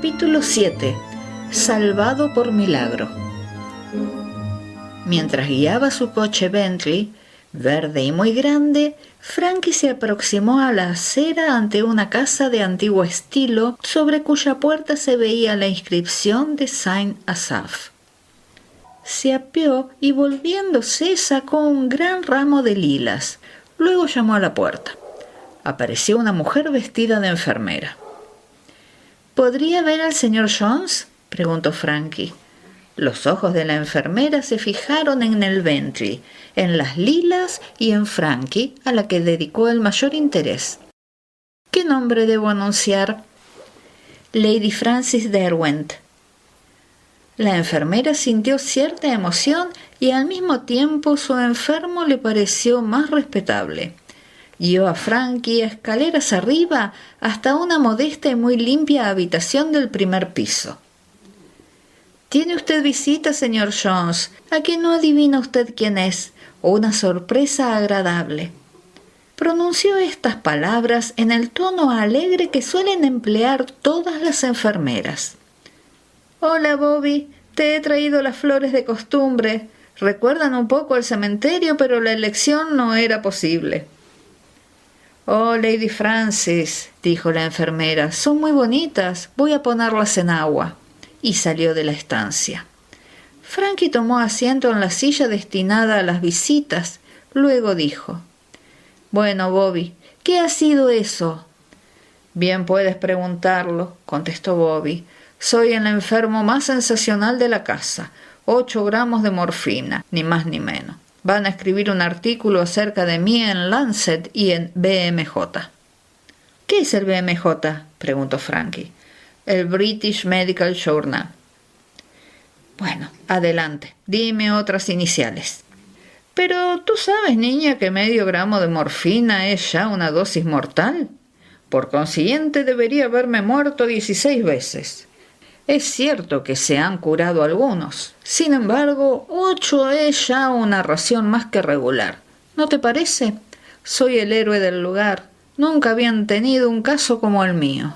Capítulo 7. Salvado por milagro. Mientras guiaba su coche Bentley, verde y muy grande, Frankie se aproximó a la acera ante una casa de antiguo estilo sobre cuya puerta se veía la inscripción de Saint Asaph. Se apeó y volviéndose sacó un gran ramo de lilas. Luego llamó a la puerta. Apareció una mujer vestida de enfermera. ¿Podría ver al señor Jones?, preguntó Frankie. Los ojos de la enfermera se fijaron en el Bentley, en las lilas y en Frankie, a la que dedicó el mayor interés. ¿Qué nombre debo anunciar? Lady Frances Derwent. La enfermera sintió cierta emoción y al mismo tiempo su enfermo le pareció más respetable. Guió a Frankie escaleras arriba hasta una modesta y muy limpia habitación del primer piso. ¿Tiene usted visita, señor Jones? ¿A que no adivina usted quién es? Una sorpresa agradable. Pronunció estas palabras en el tono alegre que suelen emplear todas las enfermeras. Hola, Bobby. Te he traído las flores de costumbre. Recuerdan un poco al cementerio, pero la elección no era posible. Oh, Lady Frances, dijo la enfermera, son muy bonitas. Voy a ponerlas en agua. Y salió de la estancia. Frankie tomó asiento en la silla destinada a las visitas. Luego dijo: Bueno, Bobby, ¿qué ha sido eso? Bien puedes preguntarlo, contestó Bobby. Soy el enfermo más sensacional de la casa. 8 gramos de morfina, ni más ni menos. Van a escribir un artículo acerca de mí en Lancet y en BMJ. ¿Qué es el BMJ?, preguntó Frankie. El British Medical Journal. Bueno, adelante, dime otras iniciales. Pero tú sabes, niña, que medio gramo de morfina es ya una dosis mortal. Por consiguiente, debería haberme muerto 16 veces. Es cierto que se han curado algunos. Sin embargo, 8 es ya una ración más que regular. ¿No te parece? Soy el héroe del lugar. Nunca habían tenido un caso como el mío.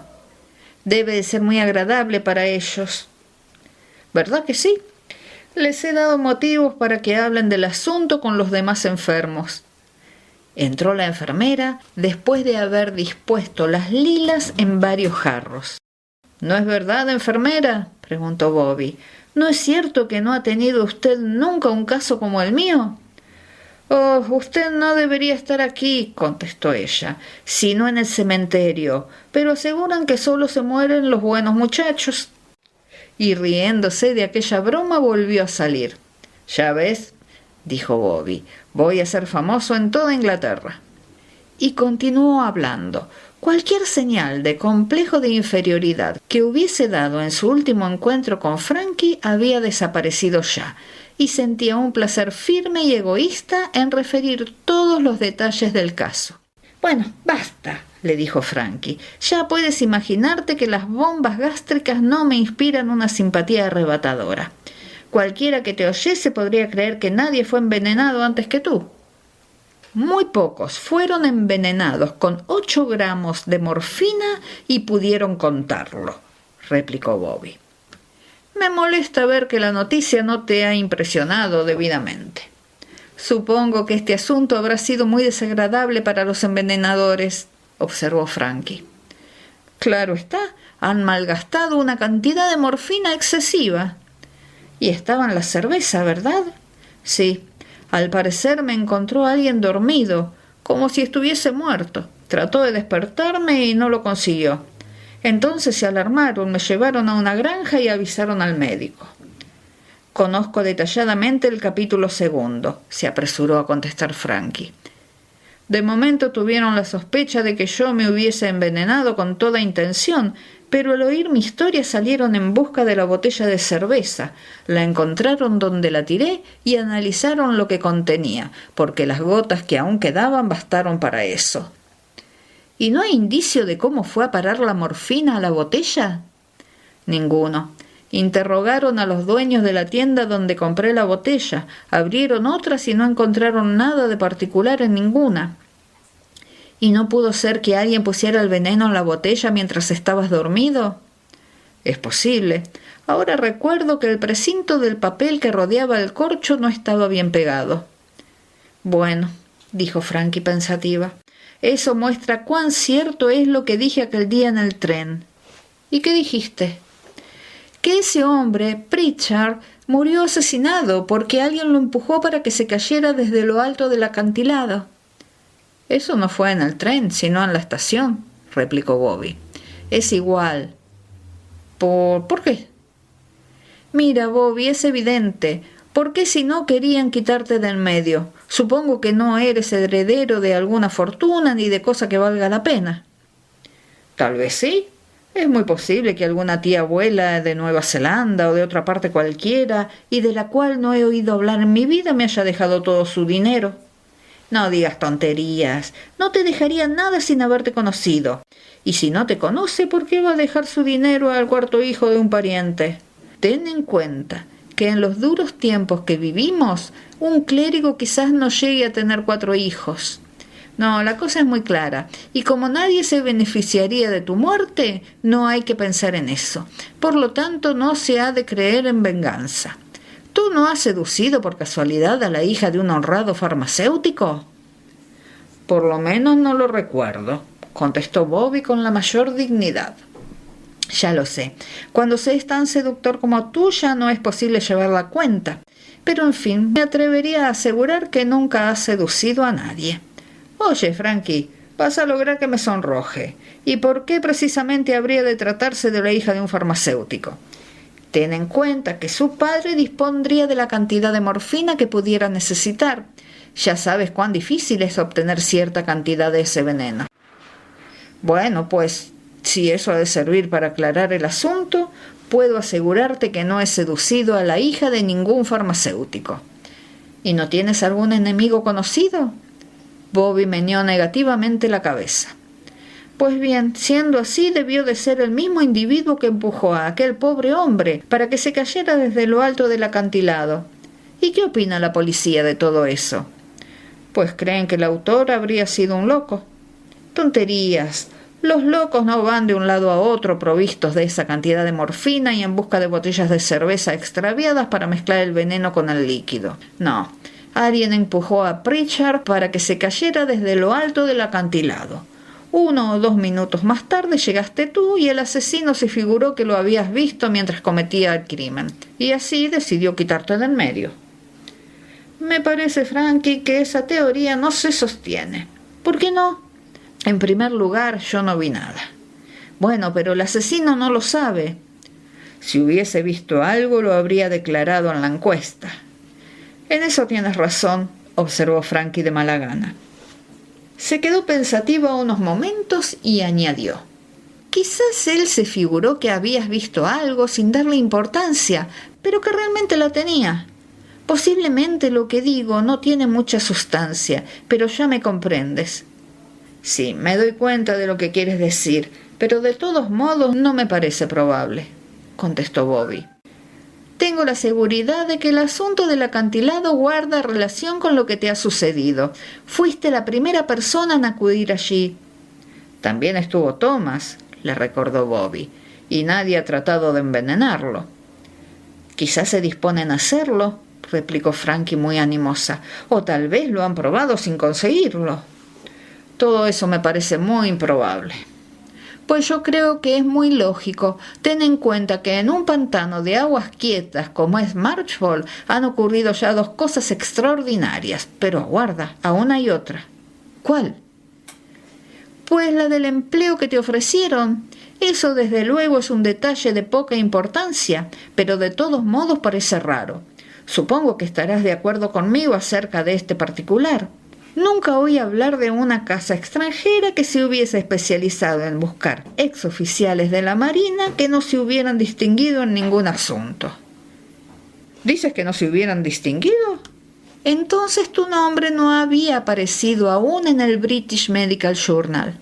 Debe de ser muy agradable para ellos. ¿Verdad que sí? Les he dado motivos para que hablen del asunto con los demás enfermos. Entró la enfermera después de haber dispuesto las lilas en varios jarros. ¿No es verdad, enfermera?, preguntó Bobby. ¿No es cierto que no ha tenido usted nunca un caso como el mío? Oh, usted no debería estar aquí, contestó ella, sino en el cementerio, pero aseguran que solo se mueren los buenos muchachos. Y riéndose de aquella broma volvió a salir. Ya ves, dijo Bobby, voy a ser famoso en toda Inglaterra. Y continuó hablando. Cualquier señal de complejo de inferioridad que hubiese dado en su último encuentro con Frankie había desaparecido ya, y sentía un placer firme y egoísta en referir todos los detalles del caso. Bueno, basta, le dijo Frankie. Ya puedes imaginarte que las bombas gástricas no me inspiran una simpatía arrebatadora. Cualquiera que te oyese podría creer que nadie fue envenenado antes que tú. Muy pocos fueron envenenados con 8 gramos de morfina y pudieron contarlo, replicó Bobby. Me molesta ver que la noticia no te ha impresionado debidamente. Supongo que este asunto habrá sido muy desagradable para los envenenadores, observó Frankie. Claro está, han malgastado una cantidad de morfina excesiva. Y estaba en la cerveza, ¿verdad? Sí. Al parecer me encontró alguien dormido, como si estuviese muerto. Trató de despertarme y no lo consiguió. Entonces se alarmaron, me llevaron a una granja y avisaron al médico. Conozco detalladamente el capítulo 2, se apresuró a contestar Frankie. De momento tuvieron la sospecha de que yo me hubiese envenenado con toda intención, pero al oír mi historia salieron en busca de la botella de cerveza, la encontraron donde la tiré y analizaron lo que contenía, porque las gotas que aún quedaban bastaron para eso. ¿Y no hay indicio de cómo fue a parar la morfina a la botella? Ninguno. Interrogaron a los dueños de la tienda donde compré la botella, abrieron otras y no encontraron nada de particular en ninguna. ¿Y no pudo ser que alguien pusiera el veneno en la botella mientras estabas dormido? Es posible. Ahora recuerdo que el precinto del papel que rodeaba el corcho no estaba bien pegado. Bueno, dijo Frankie pensativa, eso muestra cuán cierto es lo que dije aquel día en el tren. ¿Y qué dijiste? Que ese hombre, Pritchard, murió asesinado porque alguien lo empujó para que se cayera desde lo alto del acantilado. Eso no fue en el tren, sino en la estación, replicó Bobby. Es igual. ¿Por qué? Mira, Bobby, es evidente. ¿Por qué si no querían quitarte del medio? Supongo que no eres heredero de alguna fortuna ni de cosa que valga la pena. Tal vez sí. Es muy posible que alguna tía abuela de Nueva Zelanda o de otra parte cualquiera, y de la cual no he oído hablar en mi vida, me haya dejado todo su dinero. No digas tonterías. No te dejaría nada sin haberte conocido. Y si no te conoce, ¿por qué va a dejar su dinero al cuarto hijo de un pariente? Ten en cuenta que en los duros tiempos que vivimos, un clérigo quizás no llegue a tener 4 hijos. No, la cosa es muy clara, y como nadie se beneficiaría de tu muerte, no hay que pensar en eso. Por lo tanto, no se ha de creer en venganza. ¿Tú no has seducido por casualidad a la hija de un honrado farmacéutico? Por lo menos no lo recuerdo, contestó Bobby con la mayor dignidad. Ya lo sé. Cuando se es tan seductor como tú, ya no es posible llevar la cuenta. Pero, en fin, me atrevería a asegurar que nunca has seducido a nadie. Oye, Frankie, vas a lograr que me sonroje. ¿Y por qué precisamente habría de tratarse de la hija de un farmacéutico? Ten en cuenta que su padre dispondría de la cantidad de morfina que pudiera necesitar. Ya sabes cuán difícil es obtener cierta cantidad de ese veneno. Bueno, pues, si eso ha de servir para aclarar el asunto, puedo asegurarte que no he seducido a la hija de ningún farmacéutico. ¿Y no tienes algún enemigo conocido? Bobby meneó negativamente la cabeza. Pues bien, siendo así, debió de ser el mismo individuo que empujó a aquel pobre hombre para que se cayera desde lo alto del acantilado. ¿Y qué opina la policía de todo eso? Pues creen que el autor habría sido un loco. Tonterías. Los locos no van de un lado a otro provistos de esa cantidad de morfina y en busca de botellas de cerveza extraviadas para mezclar el veneno con el líquido. No. Alguien empujó a Pritchard para que se cayera desde lo alto del acantilado. 1 o 2 minutos más tarde llegaste tú y el asesino se figuró que lo habías visto mientras cometía el crimen, y así decidió quitarte del medio. Me parece, Frankie, que esa teoría no se sostiene. ¿Por qué no? En primer lugar, yo no vi nada. Bueno, pero el asesino no lo sabe. Si hubiese visto algo, lo habría declarado en la encuesta. En eso tienes razón, observó Frankie de mala gana. Se quedó pensativo unos momentos y añadió. Quizás él se figuró que habías visto algo sin darle importancia, pero que realmente la tenía. Posiblemente lo que digo no tiene mucha sustancia, pero ya me comprendes. Sí, me doy cuenta de lo que quieres decir, pero de todos modos no me parece probable, contestó Bobby. Tengo la seguridad de que el asunto del acantilado guarda relación con lo que te ha sucedido. Fuiste la primera persona en acudir allí. También estuvo Thomas, le recordó Bobby, y nadie ha tratado de envenenarlo. Quizás se disponen a hacerlo, replicó Frankie muy animosa, o tal vez lo han probado sin conseguirlo. Todo eso me parece muy improbable. Pues yo creo que es muy lógico. Ten en cuenta que en un pantano de aguas quietas como es Marchwold han ocurrido ya 2 cosas extraordinarias. Pero aguarda, aún hay otra. ¿Cuál? Pues la del empleo que te ofrecieron. Eso desde luego es un detalle de poca importancia, pero de todos modos parece raro. Supongo que estarás de acuerdo conmigo acerca de este particular. Nunca oí hablar de una casa extranjera que se hubiese especializado en buscar exoficiales de la Marina que no se hubieran distinguido en ningún asunto. ¿Dices que no se hubieran distinguido? Entonces tu nombre no había aparecido aún en el British Medical Journal.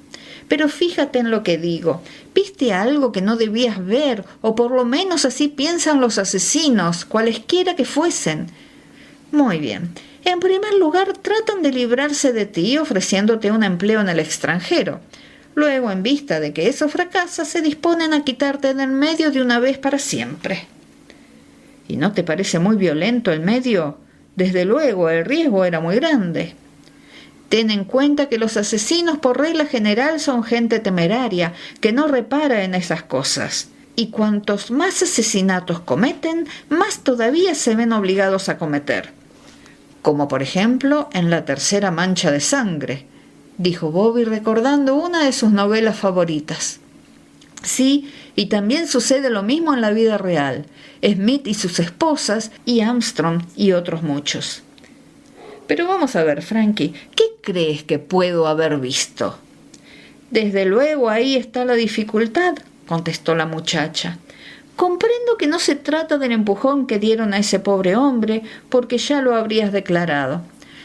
Pero fíjate en lo que digo. ¿Viste algo que no debías ver? O por lo menos así piensan los asesinos, cualesquiera que fuesen. Muy bien. En primer lugar, tratan de librarse de ti ofreciéndote un empleo en el extranjero. Luego, en vista de que eso fracasa, se disponen a quitarte del medio de una vez para siempre. ¿Y no te parece muy violento el medio? Desde luego, el riesgo era muy grande. Ten en cuenta que los asesinos por regla general son gente temeraria, que no repara en esas cosas. Y cuantos más asesinatos cometen, más todavía se ven obligados a cometer. Como por ejemplo en La tercera mancha de sangre, dijo Bobby recordando una de sus novelas favoritas. Sí, y también sucede lo mismo en la vida real. Smith y sus esposas, y Armstrong y otros muchos. Pero vamos a ver, Frankie, ¿qué crees que puedo haber visto? Desde luego ahí está la dificultad, contestó la muchacha. Comprendo que no se trata del empujón que dieron a ese pobre hombre, porque ya lo habrías declarado.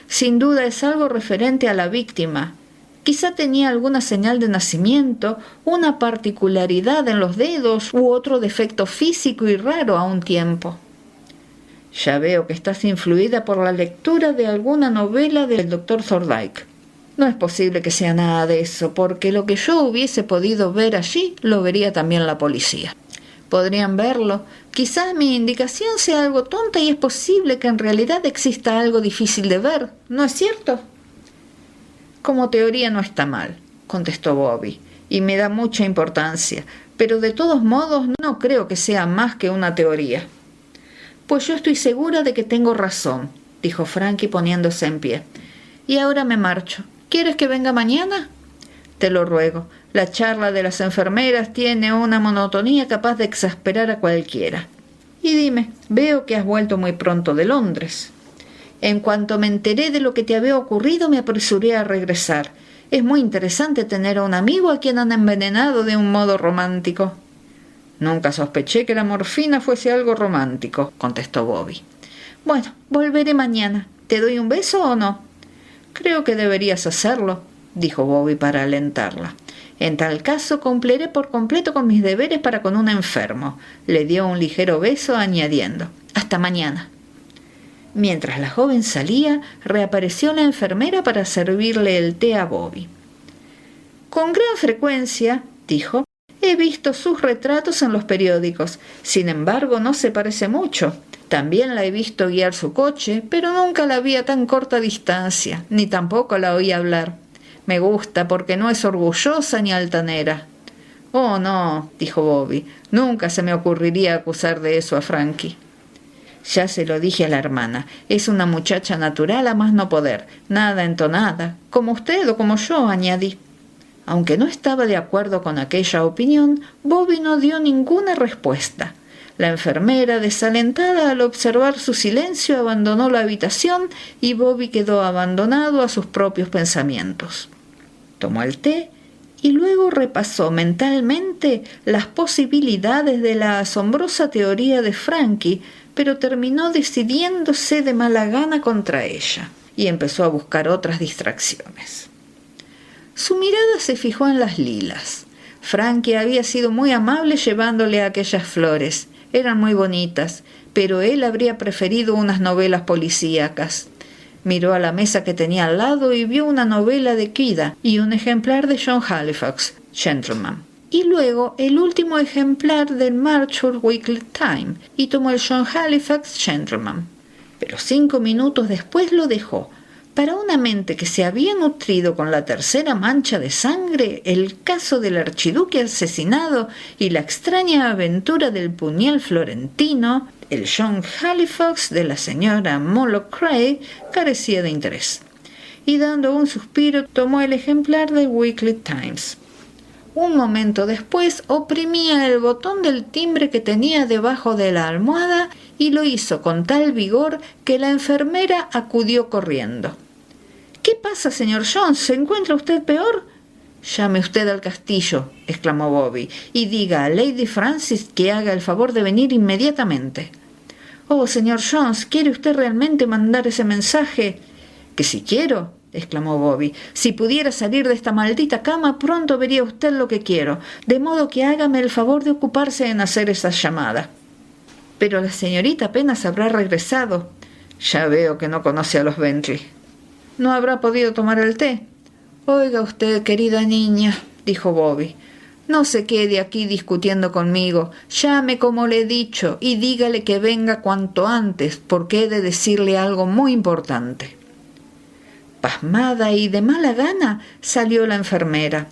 Sin duda es algo referente a la víctima. Quizá tenía alguna señal de nacimiento, una particularidad en los dedos u otro defecto físico y raro a un tiempo. Ya veo que estás influida por la lectura de alguna novela del doctor Thorndike. No es posible que sea nada de eso, porque lo que yo hubiese podido ver allí lo vería también la policía. Podrían verlo. Quizás mi indicación sea algo tonta y es posible que en realidad exista algo difícil de ver, ¿no es cierto? Como teoría no está mal, contestó Bobby, y me da mucha importancia, pero de todos modos no creo que sea más que una teoría. Pues yo estoy segura de que tengo razón, dijo Frankie poniéndose en pie. Y ahora me marcho. ¿Quieres que venga mañana? Te lo ruego. La charla de las enfermeras tiene una monotonía capaz de exasperar a cualquiera. Y dime, veo que has vuelto muy pronto de Londres. En cuanto me enteré de lo que te había ocurrido, me apresuré a regresar. Es muy interesante tener a un amigo a quien han envenenado de un modo romántico. Nunca sospeché que la morfina fuese algo romántico, contestó Bobby. Bueno, volveré mañana. ¿Te doy un beso o no? Creo que deberías hacerlo, dijo Bobby para alentarla. En tal caso, cumpliré por completo con mis deberes para con un enfermo. Le dio un ligero beso, añadiendo: hasta mañana. Mientras la joven salía, reapareció la enfermera para servirle el té a Bobby. Con gran frecuencia, dijo, he visto sus retratos en los periódicos. Sin embargo, no se parece mucho. También la he visto guiar su coche, pero nunca la vi a tan corta distancia, ni tampoco la oí hablar. Me gusta porque no es orgullosa ni altanera. Oh, no, dijo Bobby, nunca se me ocurriría acusar de eso a Frankie. Ya se lo dije a la hermana, es una muchacha natural a más no poder, nada entonada, como usted o como yo, añadí. Aunque no estaba de acuerdo con aquella opinión, Bobby no dio ninguna respuesta. La enfermera, desalentada al observar su silencio, abandonó la habitación y Bobby quedó abandonado a sus propios pensamientos. Tomó el té y luego repasó mentalmente las posibilidades de la asombrosa teoría de Frankie, pero terminó decidiéndose de mala gana contra ella y empezó a buscar otras distracciones. Su mirada se fijó en las lilas. Frankie había sido muy amable llevándole aquellas flores. Eran muy bonitas, pero él habría preferido unas novelas policíacas. Miró a la mesa que tenía al lado y vio una novela de Quida y un ejemplar de John Halifax, Gentleman. Y luego el último ejemplar del Marchwood Weekly Time y tomó el John Halifax, Gentleman. Pero 5 minutos después lo dejó. Para una mente que se había nutrido con La tercera mancha de sangre, el caso del archiduque asesinado y la extraña aventura del puñal florentino, el John Halifax de la señora Moloch Cray carecía de interés. Y dando un suspiro, tomó el ejemplar del Weekly Times. Un momento después oprimía el botón del timbre que tenía debajo de la almohada y lo hizo con tal vigor que la enfermera acudió corriendo. «¿Qué pasa, señor Jones? ¿Se encuentra usted peor?» «Llame usted al castillo», exclamó Bobby, «y diga a Lady Francis que haga el favor de venir inmediatamente». «Oh, señor Jones, ¿quiere usted realmente mandar ese mensaje?» «Que si quiero», exclamó Bobby. «Si pudiera salir de esta maldita cama, pronto vería usted lo que quiero, de modo que hágame el favor de ocuparse en hacer esa llamada». «Pero la señorita apenas habrá regresado». «Ya veo que no conoce a los Bentley». «¿No habrá podido tomar el té?» «Oiga usted, querida niña», dijo Bobby. No se quede aquí discutiendo conmigo. Llame como le he dicho y dígale que venga cuanto antes, porque he de decirle algo muy importante. Pasmada y de mala gana salió la enfermera.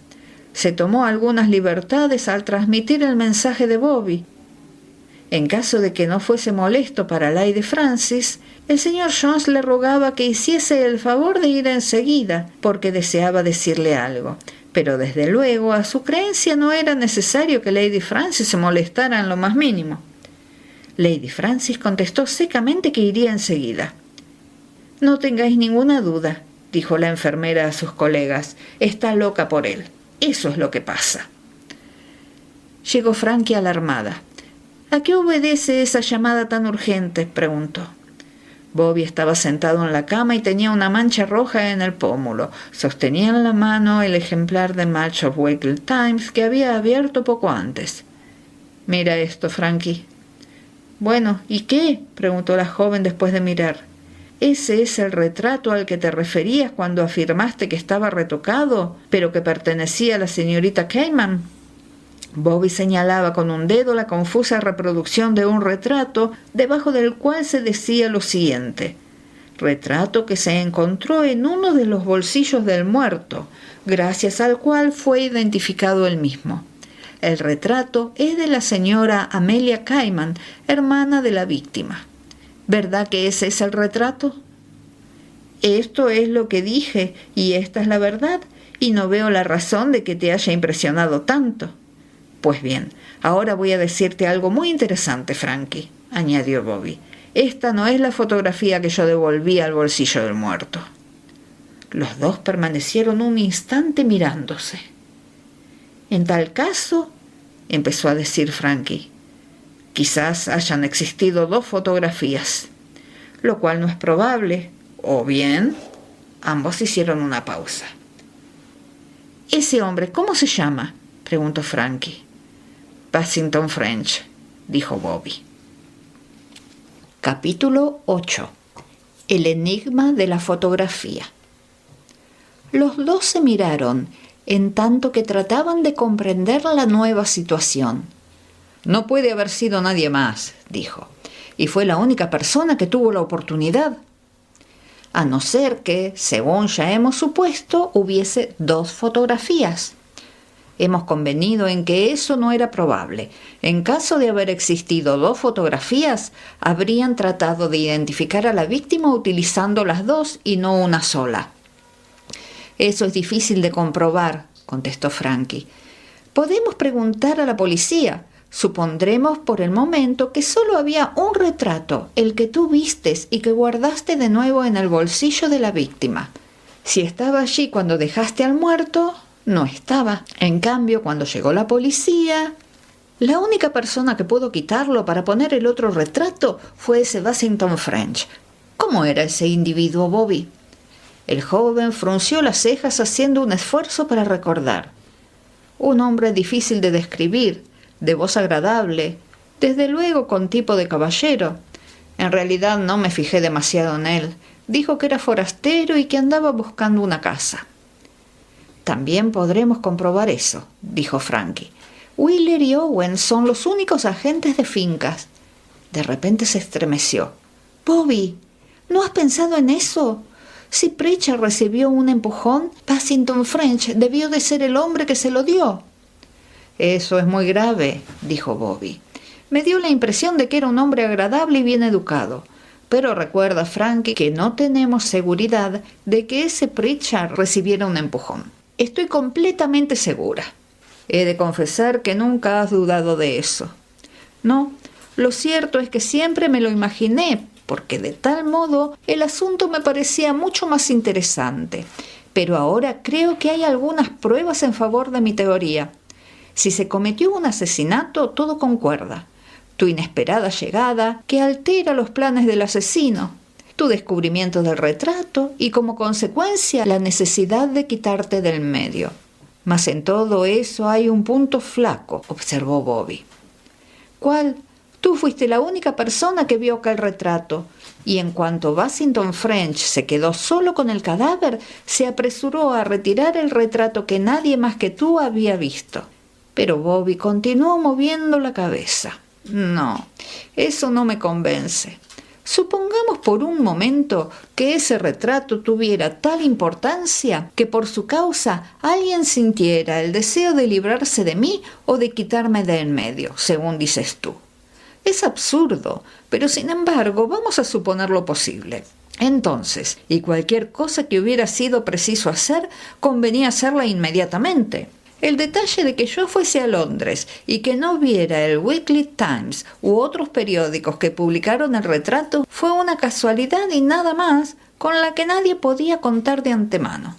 Se tomó algunas libertades al transmitir el mensaje de Bobby. En caso de que no fuese molesto para Lady Francis, el señor Jones le rogaba que hiciese el favor de ir enseguida, porque deseaba decirle algo. Pero desde luego a su creencia no era necesario que Lady Francis se molestara en lo más mínimo. Lady Francis contestó secamente que iría enseguida. «No tengáis ninguna duda», dijo la enfermera a sus colegas. «Está loca por él. Eso es lo que pasa». Llegó Frankie alarmada. «¿A qué obedece esa llamada tan urgente?», preguntó. Bobby estaba sentado en la cama y tenía una mancha roja en el pómulo. Sostenía en la mano el ejemplar de Match of Weekly Times que había abierto poco antes. «Mira esto, Frankie». «Bueno, ¿y qué?», preguntó la joven después de mirar. «¿Ese es el retrato al que te referías cuando afirmaste que estaba retocado, pero que pertenecía a la señorita Cayman?» Bobby señalaba con un dedo la confusa reproducción de un retrato debajo del cual se decía lo siguiente: «Retrato que se encontró en uno de los bolsillos del muerto, gracias al cual fue identificado él mismo. El retrato es de la señora Amelia Cayman, hermana de la víctima». «¿Verdad que ese es el retrato?» «Esto es lo que dije y esta es la verdad, y no veo la razón de que te haya impresionado tanto». «Pues bien, ahora voy a decirte algo muy interesante, Frankie», añadió Bobby. «Esta no es la fotografía que yo devolví al bolsillo del muerto». Los dos permanecieron un instante mirándose. «En tal caso», empezó a decir Frankie, «quizás hayan existido dos fotografías, lo cual no es probable, o bien...». Ambos hicieron una pausa. «¿Ese hombre cómo se llama?», preguntó Frankie. «Bassington French», dijo Bobby. Capítulo 8. El enigma de la fotografía. Los dos se miraron, en tanto que trataban de comprender la nueva situación. «No puede haber sido nadie más», dijo, «y fue la única persona que tuvo la oportunidad. A no ser que, según ya hemos supuesto, hubiese dos fotografías. Hemos convenido en que eso no era probable. En caso de haber existido dos fotografías, habrían tratado de identificar a la víctima utilizando las dos y no una sola». «Eso es difícil de comprobar», contestó Frankie. «Podemos preguntar a la policía. Supondremos por el momento que solo había un retrato, el que tú vistes y que guardaste de nuevo en el bolsillo de la víctima. Si estaba allí cuando dejaste al muerto, no estaba. En cambio, cuando llegó la policía, la única persona que pudo quitarlo para poner el otro retrato fue ese Bassington French. ¿Cómo era ese individuo, Bobby?». El joven frunció las cejas haciendo un esfuerzo para recordar. «Un hombre difícil de describir, de voz agradable, desde luego con tipo de caballero. En realidad no me fijé demasiado en él. Dijo que era forastero y que andaba buscando una casa». «También podremos comprobar eso», dijo Frankie. «Wheeler y Owen son los únicos agentes de fincas». De repente se estremeció. «Bobby, ¿no has pensado en eso? Si Pritchard recibió un empujón, Bassington French debió de ser el hombre que se lo dio». «Eso es muy grave», dijo Bobby. «Me dio la impresión de que era un hombre agradable y bien educado. Pero recuerda, Frankie, que no tenemos seguridad de que ese Pritchard recibiera un empujón». «Estoy completamente segura». «He de confesar que nunca has dudado de eso». «No, lo cierto es que siempre me lo imaginé, porque de tal modo el asunto me parecía mucho más interesante. Pero ahora creo que hay algunas pruebas en favor de mi teoría. Si se cometió un asesinato, todo concuerda. Tu inesperada llegada, que altera los planes del asesino, tu descubrimiento del retrato y, como consecuencia, la necesidad de quitarte del medio. Mas en todo eso hay un punto flaco», observó Bobby. «¿Cuál?». Tú fuiste la única persona que vio aquel retrato. Y en cuanto Bassington French se quedó solo con el cadáver, se apresuró a retirar el retrato que nadie más que tú había visto. Pero Bobby continuó moviendo la cabeza. No, eso no me convence. Supongamos por un momento que ese retrato tuviera tal importancia que por su causa alguien sintiera el deseo de librarse de mí o de quitarme de en medio, según dices tú. Es absurdo, pero sin embargo vamos a suponer lo posible. Entonces, y cualquier cosa que hubiera sido preciso hacer, convenía hacerla inmediatamente. El detalle de que yo fuese a Londres y que no viera el Weekly Times u otros periódicos que publicaron el retrato fue una casualidad y nada más, con la que nadie podía contar de antemano.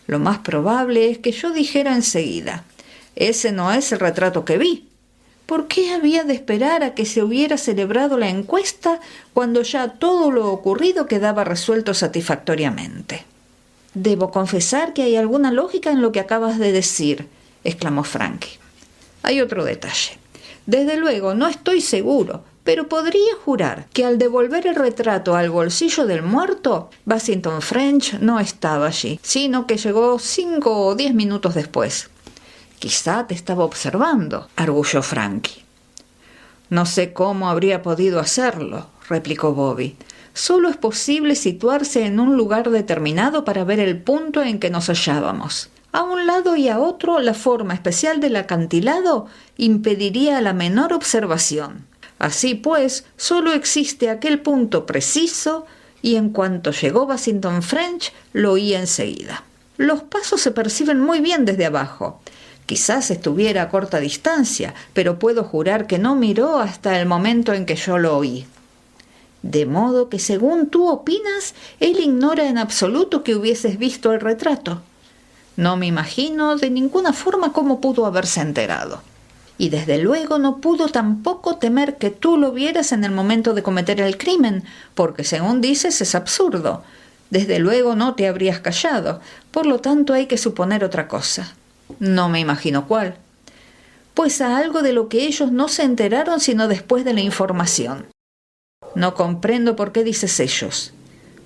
Lo más probable es que yo dijera enseguida: ese no es el retrato que vi. ¿Por qué había de esperar a que se hubiera celebrado la encuesta cuando ya todo lo ocurrido quedaba resuelto satisfactoriamente? Debo confesar que hay alguna lógica en lo que acabas de decir, exclamó Frankie. Hay otro detalle. Desde luego no estoy seguro, pero podría jurar que al devolver el retrato al bolsillo del muerto, Bassington French no estaba allí, sino que llegó 5 o 10 minutos después. Quizá te estaba observando, arguyó Frankie. No sé cómo habría podido hacerlo, replicó Bobby. Solo es posible situarse en un lugar determinado para ver el punto en que nos hallábamos. A un lado y a otro, la forma especial del acantilado impediría la menor observación. Así pues, solo existe aquel punto preciso y en cuanto llegó Bassington French, lo oí enseguida. Los pasos se perciben muy bien desde abajo. Quizás estuviera a corta distancia, pero puedo jurar que no miró hasta el momento en que yo lo oí. De modo que, según tú opinas, él ignora en absoluto que hubieses visto el retrato. No me imagino de ninguna forma cómo pudo haberse enterado. Y desde luego no pudo tampoco temer que tú lo vieras en el momento de cometer el crimen, porque según dices es absurdo. Desde luego no te habrías callado, por lo tanto hay que suponer otra cosa. No me imagino cuál. Pues a algo de lo que ellos no se enteraron sino después de la información. No comprendo por qué dices ellos.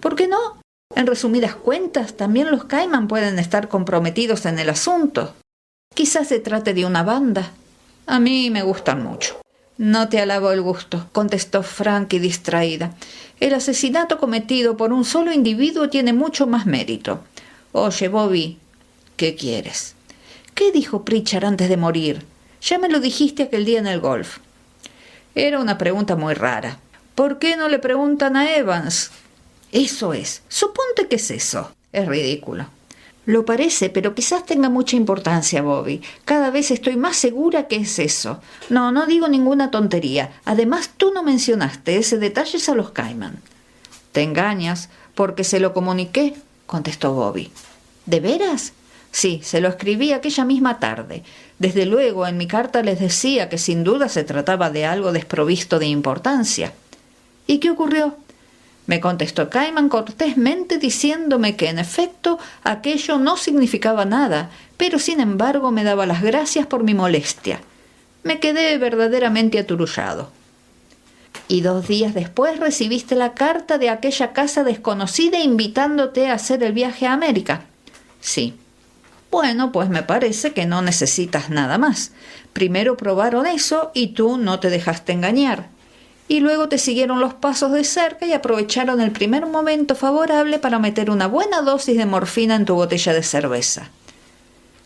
¿Por qué no? En resumidas cuentas, también los Cayman pueden estar comprometidos en el asunto. Quizás se trate de una banda. A mí me gustan mucho. No te alabo el gusto, contestó Frankie distraída. El asesinato cometido por un solo individuo tiene mucho más mérito. Oye, Bobby, ¿qué quieres? ¿Qué dijo Pritchard antes de morir? Ya me lo dijiste aquel día en el golf. Era una pregunta muy rara. ¿Por qué no le preguntan a Evans? Eso es. Suponte que es eso. Es ridículo. Lo parece, pero quizás tenga mucha importancia, Bobby. Cada vez estoy más segura que es eso. No digo ninguna tontería. Además, tú no mencionaste ese detalle a los Cayman. Te engañas, porque se lo comuniqué, contestó Bobby. ¿De veras? Sí, se lo escribí aquella misma tarde. Desde luego, en mi carta les decía que sin duda se trataba de algo desprovisto de importancia. ¿Y qué ocurrió? Me contestó Cayman cortésmente diciéndome que, en efecto, aquello no significaba nada, pero sin embargo me daba las gracias por mi molestia. Me quedé verdaderamente aturullado. Y 2 días después recibiste la carta de aquella casa desconocida invitándote a hacer el viaje a América. Sí. Bueno, pues me parece que no necesitas nada más. Primero probaron eso y tú no te dejaste engañar. Y luego te siguieron los pasos de cerca y aprovecharon el primer momento favorable para meter una buena dosis de morfina en tu botella de cerveza.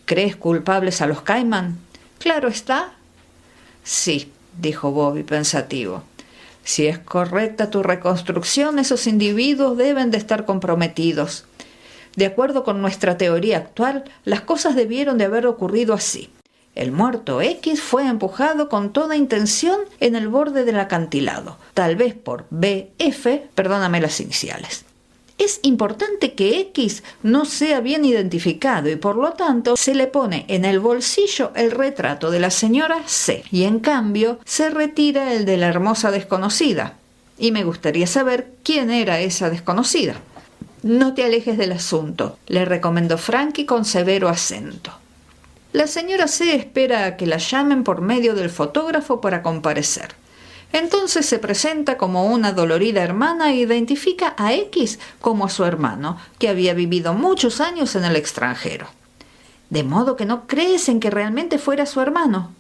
¿Crees culpables a los Cayman? Claro está. Sí, dijo Bobby pensativo. Si es correcta tu reconstrucción, esos individuos deben de estar comprometidos. De acuerdo con nuestra teoría actual, las cosas debieron de haber ocurrido así. El muerto X fue empujado con toda intención en el borde del acantilado, tal vez por BF, perdóname las iniciales. Es importante que X no sea bien identificado y por lo tanto se le pone en el bolsillo el retrato de la señora C y en cambio se retira el de la hermosa desconocida. Y me gustaría saber quién era esa desconocida. No te alejes del asunto, le recomendó Frankie con severo acento. La señora C espera a que la llamen por medio del fotógrafo para comparecer. Entonces se presenta como una dolorida hermana e identifica a X como a su hermano, que había vivido muchos años en el extranjero. De modo que no crees en que realmente fuera su hermano.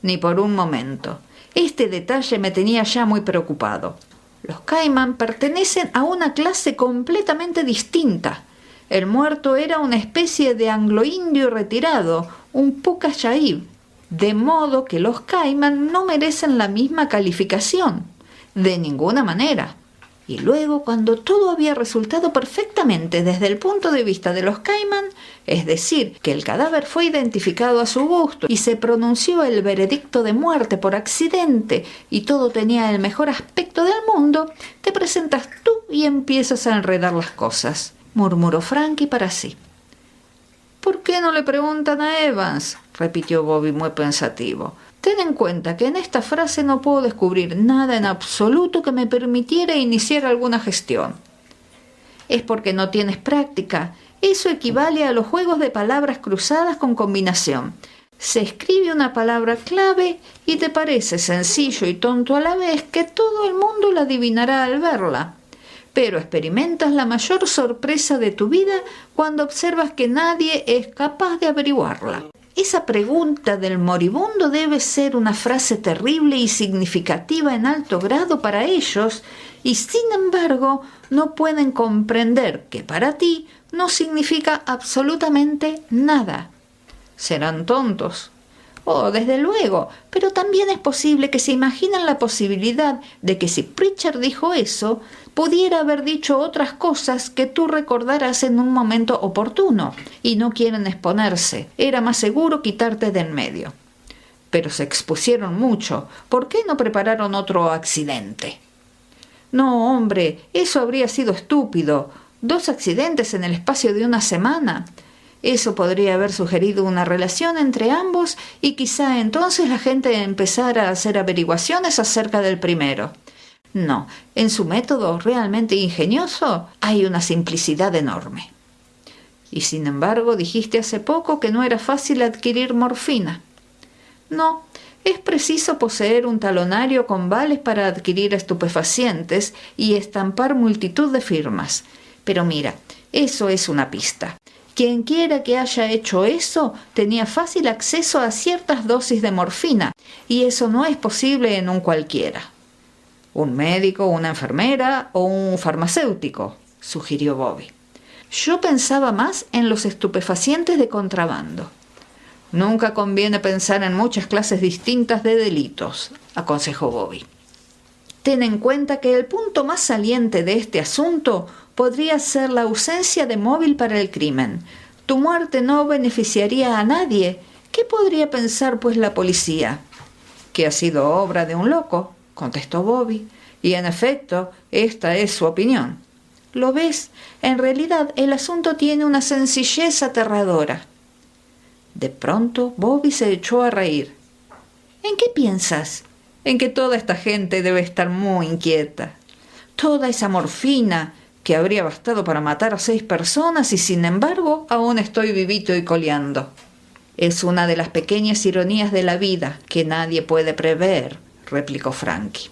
Ni por un momento. Este detalle me tenía ya muy preocupado. Los Cayman pertenecen a una clase completamente distinta. El muerto era una especie de anglo-indio retirado, un Pucca Sahib, de modo que los Cayman no merecen la misma calificación, de ninguna manera. Y luego, cuando todo había resultado perfectamente desde el punto de vista de los Cayman, es decir, que el cadáver fue identificado a su gusto y se pronunció el veredicto de muerte por accidente y todo tenía el mejor aspecto del mundo, te presentas tú y empiezas a enredar las cosas, murmuró Frankie para sí. ¿Por qué no le preguntan a Evans?, repitió Bobby muy pensativo. Ten en cuenta que en esta frase no puedo descubrir nada en absoluto que me permitiera iniciar alguna gestión. Es porque no tienes práctica. Eso equivale a los juegos de palabras cruzadas con combinación. Se escribe una palabra clave y te parece sencillo y tonto a la vez que todo el mundo la adivinará al verla. Pero experimentas la mayor sorpresa de tu vida cuando observas que nadie es capaz de averiguarla. Esa pregunta del moribundo debe ser una frase terrible y significativa en alto grado para ellos, y sin embargo no pueden comprender que para ti no significa absolutamente nada. Serán tontos. Oh, desde luego, pero también es posible que se imaginen la posibilidad de que si Pritchard dijo eso, pudiera haber dicho otras cosas que tú recordarás en un momento oportuno, y no quieren exponerse. Era más seguro quitarte de en medio. Pero se expusieron mucho. ¿Por qué no prepararon otro accidente? No, hombre, eso habría sido estúpido. 2 accidentes en el espacio de una semana. Eso podría haber sugerido una relación entre ambos y quizá entonces la gente empezara a hacer averiguaciones acerca del primero. No, en su método realmente ingenioso hay una simplicidad enorme. Y sin embargo dijiste hace poco que no era fácil adquirir morfina. No, es preciso poseer un talonario con vales para adquirir estupefacientes y estampar multitud de firmas. Pero mira, eso es una pista. Quien quiera que haya hecho eso tenía fácil acceso a ciertas dosis de morfina, y eso no es posible en un cualquiera. Un médico, una enfermera o un farmacéutico, sugirió Bobby. Yo pensaba más en los estupefacientes de contrabando. Nunca conviene pensar en muchas clases distintas de delitos, aconsejó Bobby. Ten en cuenta que el punto más saliente de este asunto podría ser la ausencia de móvil para el crimen. Tu muerte no beneficiaría a nadie. ¿Qué podría pensar, pues, la policía? Que ha sido obra de un loco, contestó Bobby, y en efecto, esta es su opinión. ¿Lo ves? En realidad, el asunto tiene una sencillez aterradora. De pronto, Bobby se echó a reír. ¿En qué piensas? En que toda esta gente debe estar muy inquieta. Toda esa morfina que habría bastado para matar a 6 personas y sin embargo aún estoy vivito y coleando. Es una de las pequeñas ironías de la vida que nadie puede prever, replicó Frankie.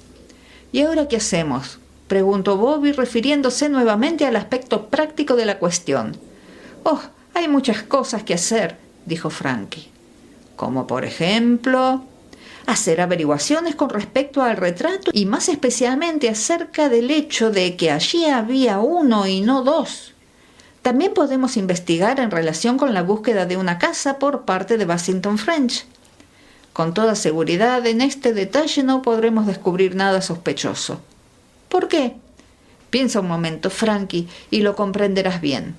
¿Y ahora qué hacemos?, preguntó Bobby refiriéndose nuevamente al aspecto práctico de la cuestión. Oh, hay muchas cosas que hacer, dijo Frankie. Como por ejemplo, hacer averiguaciones con respecto al retrato y más especialmente acerca del hecho de que allí había 1 y no 2. También podemos investigar en relación con la búsqueda de una casa por parte de Bassington French. Con toda seguridad, en este detalle no podremos descubrir nada sospechoso. ¿Por qué? Piensa un momento, Frankie, y lo comprenderás bien.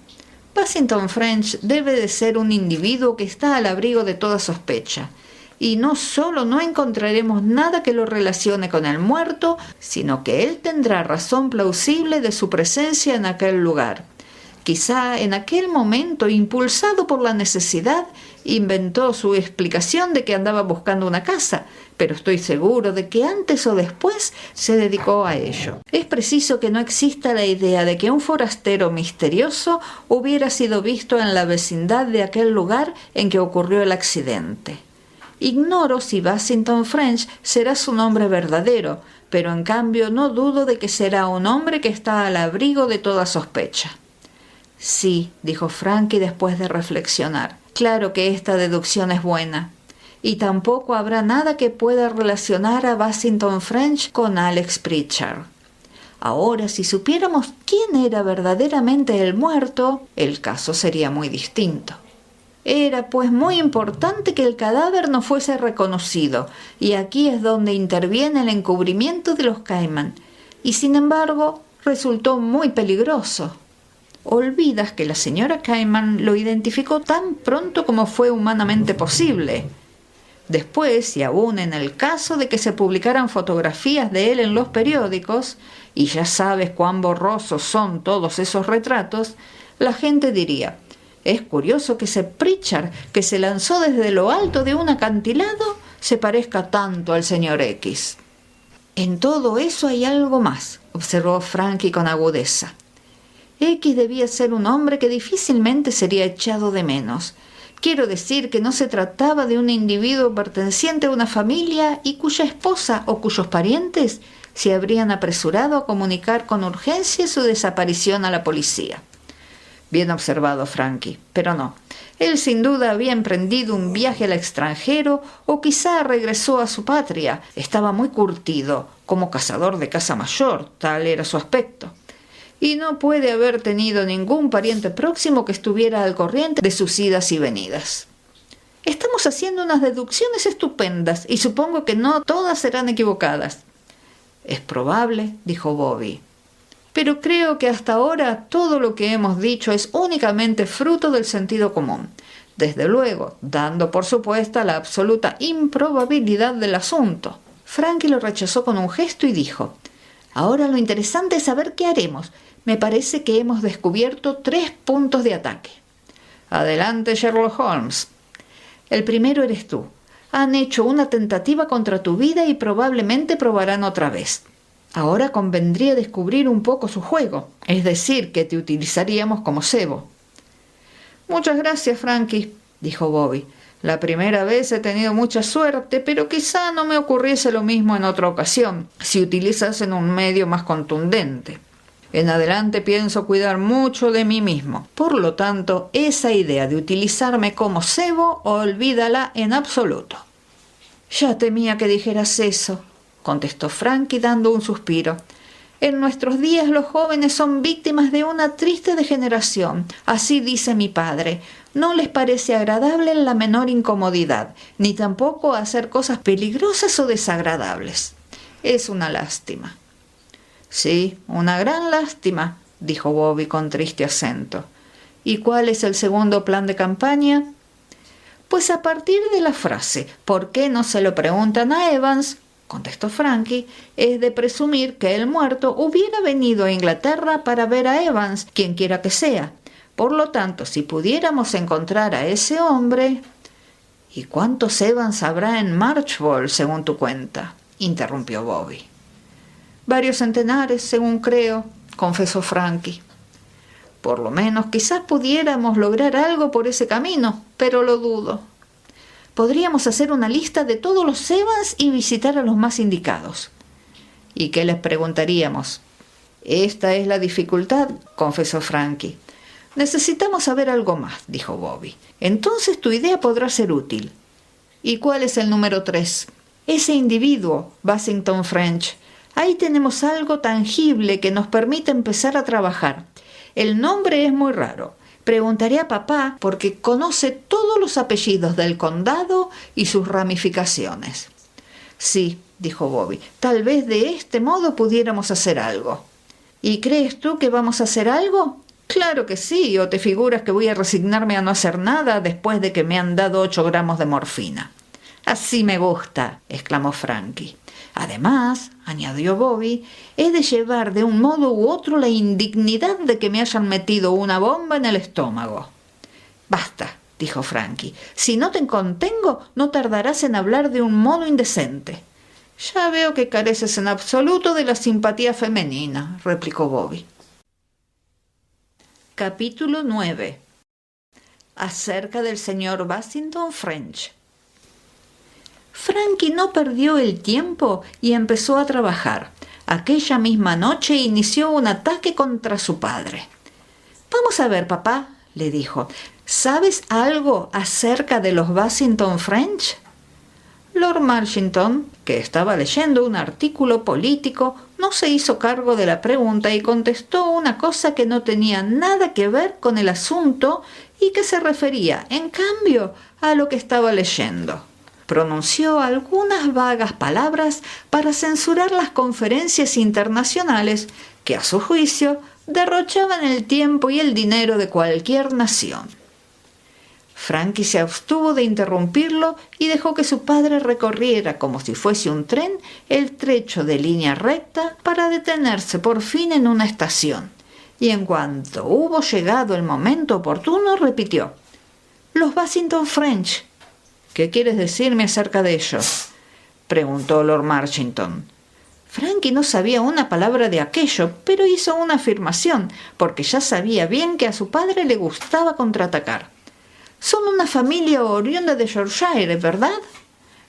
Bassington French debe de ser un individuo que está al abrigo de toda sospecha. Y no solo no encontraremos nada que lo relacione con el muerto, sino que él tendrá razón plausible de su presencia en aquel lugar. Quizá en aquel momento, impulsado por la necesidad, inventó su explicación de que andaba buscando una casa, pero estoy seguro de que antes o después se dedicó a ello. Es preciso que no exista la idea de que un forastero misterioso hubiera sido visto en la vecindad de aquel lugar en que ocurrió el accidente. Ignoro si Bassington French será su nombre verdadero, pero en cambio no dudo de que será un hombre que está al abrigo de toda sospecha». «Sí», dijo Frankie después de reflexionar. «Claro que esta deducción es buena. Y tampoco habrá nada que pueda relacionar a Bassington French con Alex Pritchard. Ahora, si supiéramos quién era verdaderamente el muerto, el caso sería muy distinto». Era pues muy importante que el cadáver no fuese reconocido, y aquí es donde interviene el encubrimiento de los Cayman, y sin embargo resultó muy peligroso. Olvidas que la señora Cayman lo identificó tan pronto como fue humanamente posible. Después, y aún en el caso de que se publicaran fotografías de él en los periódicos, y ya sabes cuán borrosos son todos esos retratos, la gente diría: «Es curioso que ese Pritchard, que se lanzó desde lo alto de un acantilado, se parezca tanto al señor X». «En todo eso hay algo más», observó Frankie con agudeza. «X debía ser un hombre que difícilmente sería echado de menos. Quiero decir que no se trataba de un individuo perteneciente a una familia y cuya esposa o cuyos parientes se habrían apresurado a comunicar con urgencia su desaparición a la policía». «Bien observado, Frankie, pero no. Él sin duda había emprendido un viaje al extranjero o quizá regresó a su patria. Estaba muy curtido, como cazador de caza mayor, tal era su aspecto. Y no puede haber tenido ningún pariente próximo que estuviera al corriente de sus idas y venidas». «Estamos haciendo unas deducciones estupendas y supongo que no todas serán equivocadas». «Es probable», dijo Bobby. «Pero creo que hasta ahora todo lo que hemos dicho es únicamente fruto del sentido común, desde luego, dando por supuesta la absoluta improbabilidad del asunto». Frankie lo rechazó con un gesto y dijo: «Ahora lo interesante es saber qué haremos. Me parece que hemos descubierto 3 puntos de ataque». «Adelante, Sherlock Holmes». «El primero eres tú. Han hecho una tentativa contra tu vida y probablemente probarán otra vez. Ahora convendría descubrir un poco su juego, es decir, que te utilizaríamos como cebo». «Muchas gracias, Frankie», dijo Bobby. «La primera vez he tenido mucha suerte, pero quizá no me ocurriese lo mismo en otra ocasión, si utilizasen un medio más contundente. En adelante pienso cuidar mucho de mí mismo. Por lo tanto, esa idea de utilizarme como cebo, olvídala en absoluto». «Ya temía que dijeras eso», contestó Frankie dando un suspiro. «En nuestros días los jóvenes son víctimas de una triste degeneración. Así dice mi padre. No les parece agradable la menor incomodidad, ni tampoco hacer cosas peligrosas o desagradables. Es una lástima». «Sí, una gran lástima», dijo Bobby con triste acento. «¿Y cuál es el segundo plan de campaña?» «Pues a partir de la frase «¿por qué no se lo preguntan a Evans?», contestó Frankie, «es de presumir que el muerto hubiera venido a Inglaterra para ver a Evans, quien quiera que sea. Por lo tanto, si pudiéramos encontrar a ese hombre...» «¿Y cuántos Evans habrá en Marchbold, según tu cuenta?», interrumpió Bobby. «Varios centenares, según creo», confesó Frankie. «Por lo menos quizás pudiéramos lograr algo por ese camino, pero lo dudo. Podríamos hacer una lista de todos los Evans y visitar a los más indicados». «¿Y qué les preguntaríamos?». «Esta es la dificultad», confesó Frankie. «Necesitamos saber algo más», dijo Bobby. «Entonces tu idea podrá ser útil». «¿Y cuál es el número 3? «Ese individuo, Bassington French. Ahí tenemos algo tangible que nos permite empezar a trabajar. El nombre es muy raro. Preguntaré a papá porque conoce todos los apellidos del condado y sus ramificaciones». «Sí», dijo Bobby, «tal vez de este modo pudiéramos hacer algo». «¿Y crees tú que vamos a hacer algo?». «Claro que sí, ¿o te figuras que voy a resignarme a no hacer nada después de que me han dado 8 gramos de morfina?». «Así me gusta», exclamó Frankie. «Además», añadió Bobby, «he de llevar de un modo u otro la indignidad de que me hayan metido una bomba en el estómago». «Basta», dijo Frankie. «Si no te contengo, no tardarás en hablar de un modo indecente». «Ya veo que careces en absoluto de la simpatía femenina», replicó Bobby. Capítulo 9. Acerca del señor Bassington French. Frankie no perdió el tiempo y empezó a trabajar. Aquella misma noche inició un ataque contra su padre. «Vamos a ver, papá», le dijo, «¿sabes algo acerca de los Bassington French?» Lord Marchington, que estaba leyendo un artículo político, no se hizo cargo de la pregunta y contestó una cosa que no tenía nada que ver con el asunto y que se refería, en cambio, a lo que estaba leyendo. Pronunció algunas vagas palabras para censurar las conferencias internacionales que, a su juicio, derrochaban el tiempo y el dinero de cualquier nación. Frankie se abstuvo de interrumpirlo y dejó que su padre recorriera, como si fuese un tren, el trecho de línea recta para detenerse por fin en una estación. Y en cuanto hubo llegado el momento oportuno, repitió: «Los Bassington French». «¿Qué quieres decirme acerca de ellos?», preguntó Lord Marchington. Frankie no sabía una palabra de aquello, pero hizo una afirmación, porque ya sabía bien que a su padre le gustaba contraatacar. «Son una familia oriunda de Yorkshire, ¿verdad?».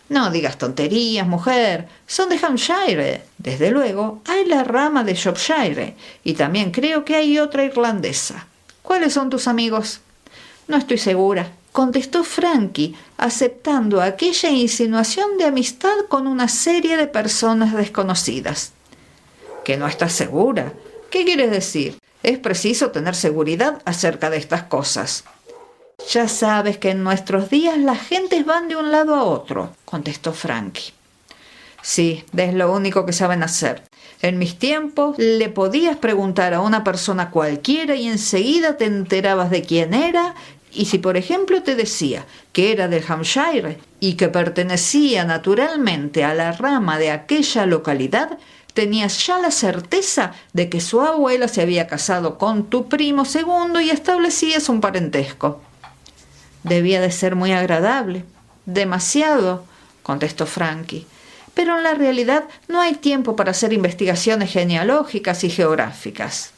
«No digas tonterías, mujer. Son de Hampshire. Desde luego, hay la rama de Shropshire, y también creo que hay otra irlandesa. ¿Cuáles son tus amigos?». «No estoy segura», contestó Frankie, aceptando aquella insinuación de amistad con una serie de personas desconocidas. «¿Que no estás segura? ¿Qué quieres decir? Es preciso tener seguridad acerca de estas cosas». «Ya sabes que en nuestros días las gentes van de un lado a otro», contestó Frankie. «Sí, es lo único que saben hacer. En mis tiempos le podías preguntar a una persona cualquiera y enseguida te enterabas de quién era, y si por ejemplo te decía que era de Hampshire y que pertenecía naturalmente a la rama de aquella localidad, tenías ya la certeza de que su abuela se había casado con tu primo segundo y establecías un parentesco». «Debía de ser muy agradable». «Demasiado», contestó Frankie. «Pero en la realidad no hay tiempo para hacer investigaciones genealógicas y geográficas».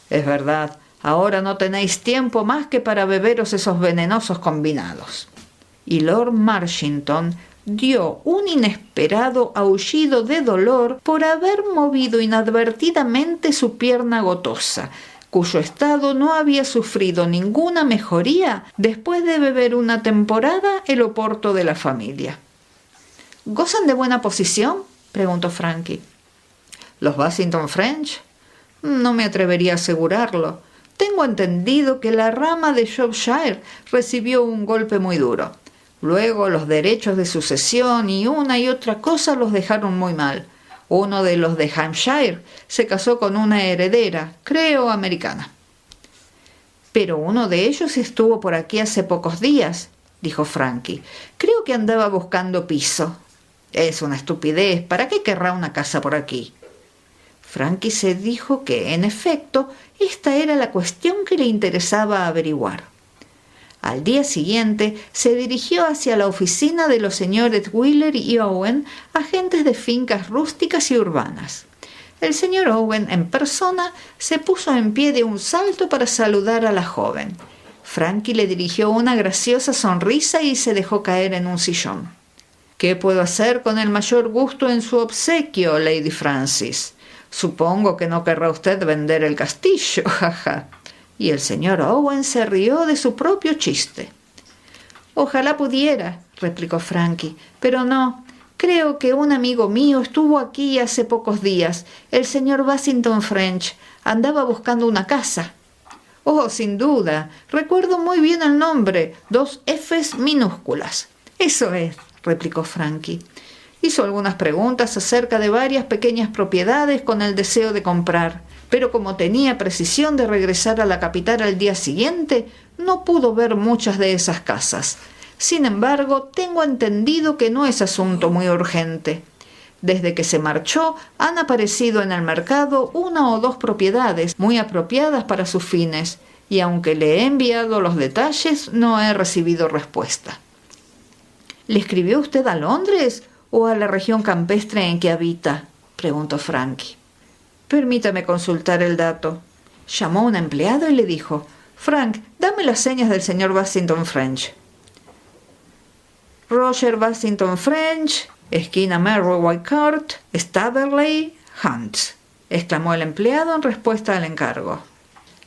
«Es verdad, ahora no tenéis tiempo más que para beberos esos venenosos combinados». Y Lord Marchington dio un inesperado aullido de dolor por haber movido inadvertidamente su pierna gotosa, cuyo estado no había sufrido ninguna mejoría después de beber una temporada el oporto de la familia. «¿Gozan de buena posición?», preguntó Frankie. «¿Los Bassington French? No me atrevería a asegurarlo. Tengo entendido que la rama de Shropshire recibió un golpe muy duro. Luego los derechos de sucesión y una y otra cosa los dejaron muy mal. Uno de los de Hampshire se casó con una heredera, creo americana». «Pero uno de ellos estuvo por aquí hace pocos días», dijo Frankie. «Creo que andaba buscando piso». «Es una estupidez. ¿Para qué querrá una casa por aquí?». Frankie se dijo que, en efecto, esta era la cuestión que le interesaba averiguar. Al día siguiente se dirigió hacia la oficina de los señores Wheeler y Owen, agentes de fincas rústicas y urbanas. El señor Owen, en persona, se puso en pie de un salto para saludar a la joven. Frankie le dirigió una graciosa sonrisa y se dejó caer en un sillón. «¿Qué puedo hacer con el mayor gusto en su obsequio, Lady Francis? Supongo que no querrá usted vender el castillo, jaja». Y el señor Owen se rió de su propio chiste. «Ojalá pudiera», replicó Frankie, «pero no. Creo que un amigo mío estuvo aquí hace pocos días, el señor Bassington French. Andaba buscando una casa». «Oh, sin duda. Recuerdo muy bien el nombre. 2 Fs minúsculas». «Eso es», replicó Frankie. Hizo algunas preguntas acerca de varias pequeñas propiedades con el deseo de comprar, pero como tenía precisión de regresar a la capital al día siguiente, no pudo ver muchas de esas casas. Sin embargo, tengo entendido que no es asunto muy urgente. Desde que se marchó, han aparecido en el mercado 1 o 2 propiedades muy apropiadas para sus fines, y aunque le he enviado los detalles, no he recibido respuesta». «¿Le escribió usted a Londres o a la región campestre en que habita?», preguntó Frankie. «Permítame consultar el dato». Llamó a un empleado y le dijo: «Frank, dame las señas del señor Bassington French». Roger Bassington French, esquina Merry Court, Staveley, Hunt, exclamó el empleado en respuesta al encargo.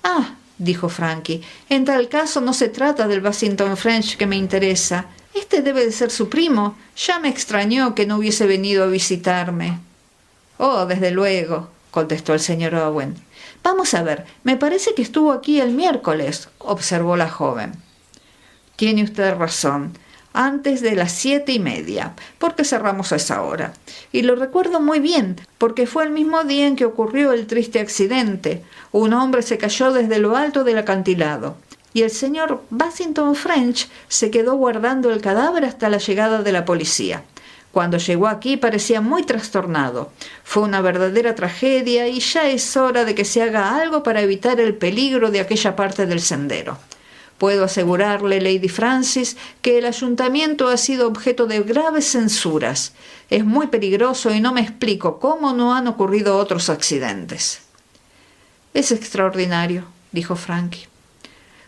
Ah, dijo Frankie, en tal caso no se trata del Bassington French que me interesa. Este debe de ser su primo. Ya me extrañó que no hubiese venido a visitarme. Oh, desde luego, contestó el señor Owen. Vamos a ver, me parece que estuvo aquí el miércoles, observó la joven. Tiene usted razón, antes de las 7:30, porque cerramos a esa hora. Y lo recuerdo muy bien, porque fue el mismo día en que ocurrió el triste accidente. Un hombre se cayó desde lo alto del acantilado, y el señor Bassington French se quedó guardando el cadáver hasta la llegada de la policía. Cuando llegó aquí parecía muy trastornado. Fue una verdadera tragedia y ya es hora de que se haga algo para evitar el peligro de aquella parte del sendero. Puedo asegurarle, Lady Francis, que el ayuntamiento ha sido objeto de graves censuras. Es muy peligroso y no me explico cómo no han ocurrido otros accidentes. Es extraordinario, dijo Frankie.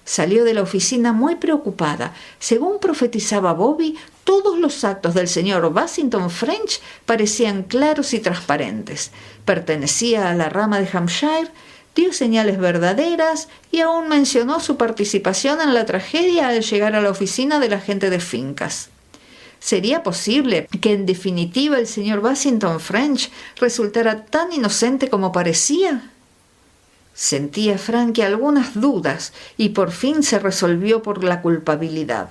Salió de la oficina muy preocupada. Según profetizaba Bobby, todos los actos del señor Bassington French parecían claros y transparentes. Pertenecía a la rama de Hampshire, dio señales verdaderas y aún mencionó su participación en la tragedia al llegar a la oficina del agente de fincas. ¿Sería posible que en definitiva el señor Bassington French resultara tan inocente como parecía? Sentía Frankie algunas dudas y por fin se resolvió por la culpabilidad.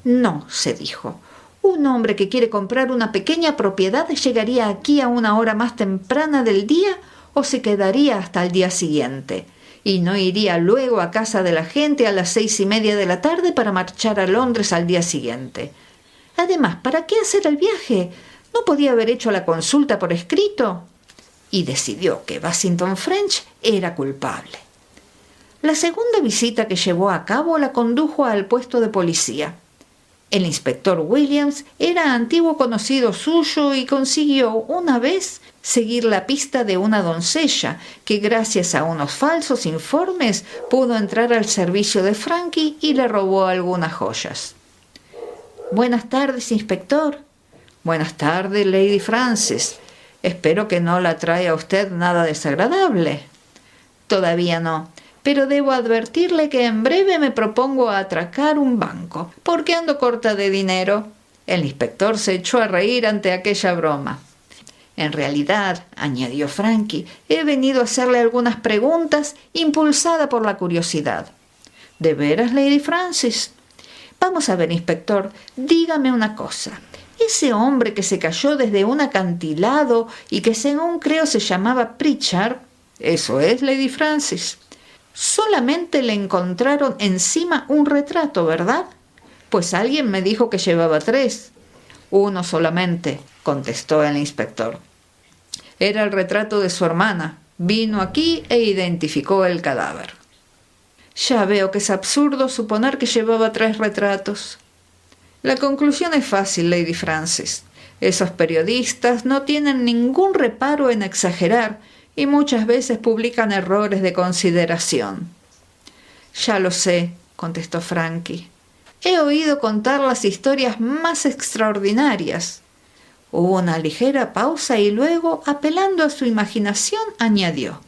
No, se dijo, un hombre que quiere comprar una pequeña propiedad llegaría aquí a una hora más temprana del día o se quedaría hasta el día siguiente, y no iría luego a casa de la gente a las 6:30 de la tarde para marchar a Londres al día siguiente. Además, ¿para qué hacer el viaje? ¿No podía haber hecho la consulta por escrito? Y decidió que Bassington French era culpable. La segunda visita que llevó a cabo la condujo al puesto de policía. El inspector Williams era antiguo conocido suyo y consiguió una vez seguir la pista de una doncella que gracias a unos falsos informes pudo entrar al servicio de Frankie y le robó algunas joyas. Buenas tardes, inspector. Buenas tardes, Lady Francis. Espero que no la trae a usted nada desagradable. Todavía no, pero debo advertirle que en breve me propongo a atracar un banco, porque ando corta de dinero. El inspector se echó a reír ante aquella broma. En realidad, añadió Frankie, he venido a hacerle algunas preguntas impulsada por la curiosidad. ¿De veras, Lady Francis? Vamos a ver, inspector, dígame una cosa. Ese hombre que se cayó desde un acantilado y que según creo se llamaba Pritchard, eso es, Lady Francis. Solamente le encontraron encima un retrato, ¿verdad? Pues alguien me dijo que llevaba 3. Uno solamente, contestó el inspector. Era el retrato de su hermana. Vino aquí e identificó el cadáver. Ya veo que es absurdo suponer que llevaba 3 retratos. La conclusión es fácil, Lady Francis. Esos periodistas no tienen ningún reparo en exagerar y muchas veces publican errores de consideración. Ya lo sé, contestó Frankie. He oído contar las historias más extraordinarias. Hubo una ligera pausa y luego, apelando a su imaginación, añadió.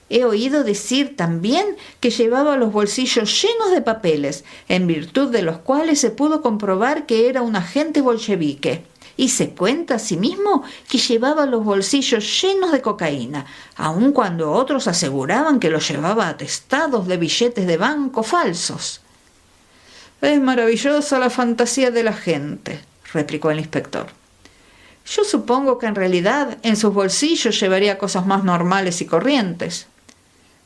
He oído decir también que llevaba los bolsillos llenos de papeles, en virtud de los cuales se pudo comprobar que era un agente bolchevique. Y se cuenta asimismo que llevaba los bolsillos llenos de cocaína, aun cuando otros aseguraban que los llevaba atestados de billetes de banco falsos. Es maravillosa la fantasía de la gente, replicó el inspector. Yo supongo que en realidad en sus bolsillos llevaría cosas más normales y corrientes.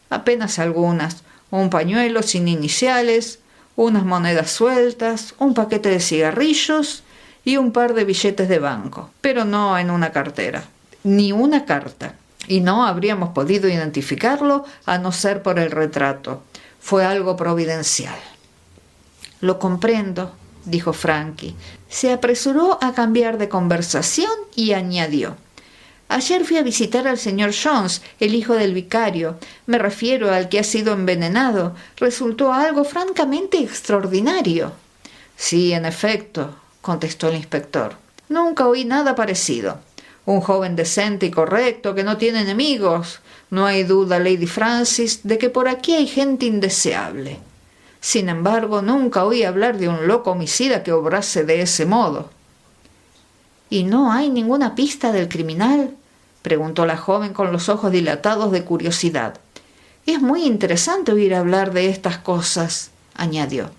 Apenas algunas, un pañuelo sin iniciales, unas monedas sueltas, un paquete de cigarrillos y un par de billetes de banco, pero no en una cartera, ni una carta, y no habríamos podido identificarlo a no ser por el retrato. Fue algo providencial. Lo comprendo, dijo Frankie. Se apresuró a cambiar de conversación y añadió. Ayer fui a visitar al señor Jones, el hijo del vicario. Me refiero al que ha sido envenenado. Resultó algo francamente extraordinario. Sí, en efecto, contestó el inspector. Nunca oí nada parecido. Un joven decente y correcto que no tiene enemigos. No hay duda, Lady Francis, de que por aquí hay gente indeseable. Sin embargo, nunca oí hablar de un loco homicida que obrase de ese modo. ¿Y no hay ninguna pista del criminal?, preguntó la joven con los ojos dilatados de curiosidad. Es muy interesante oír hablar de estas cosas, añadió.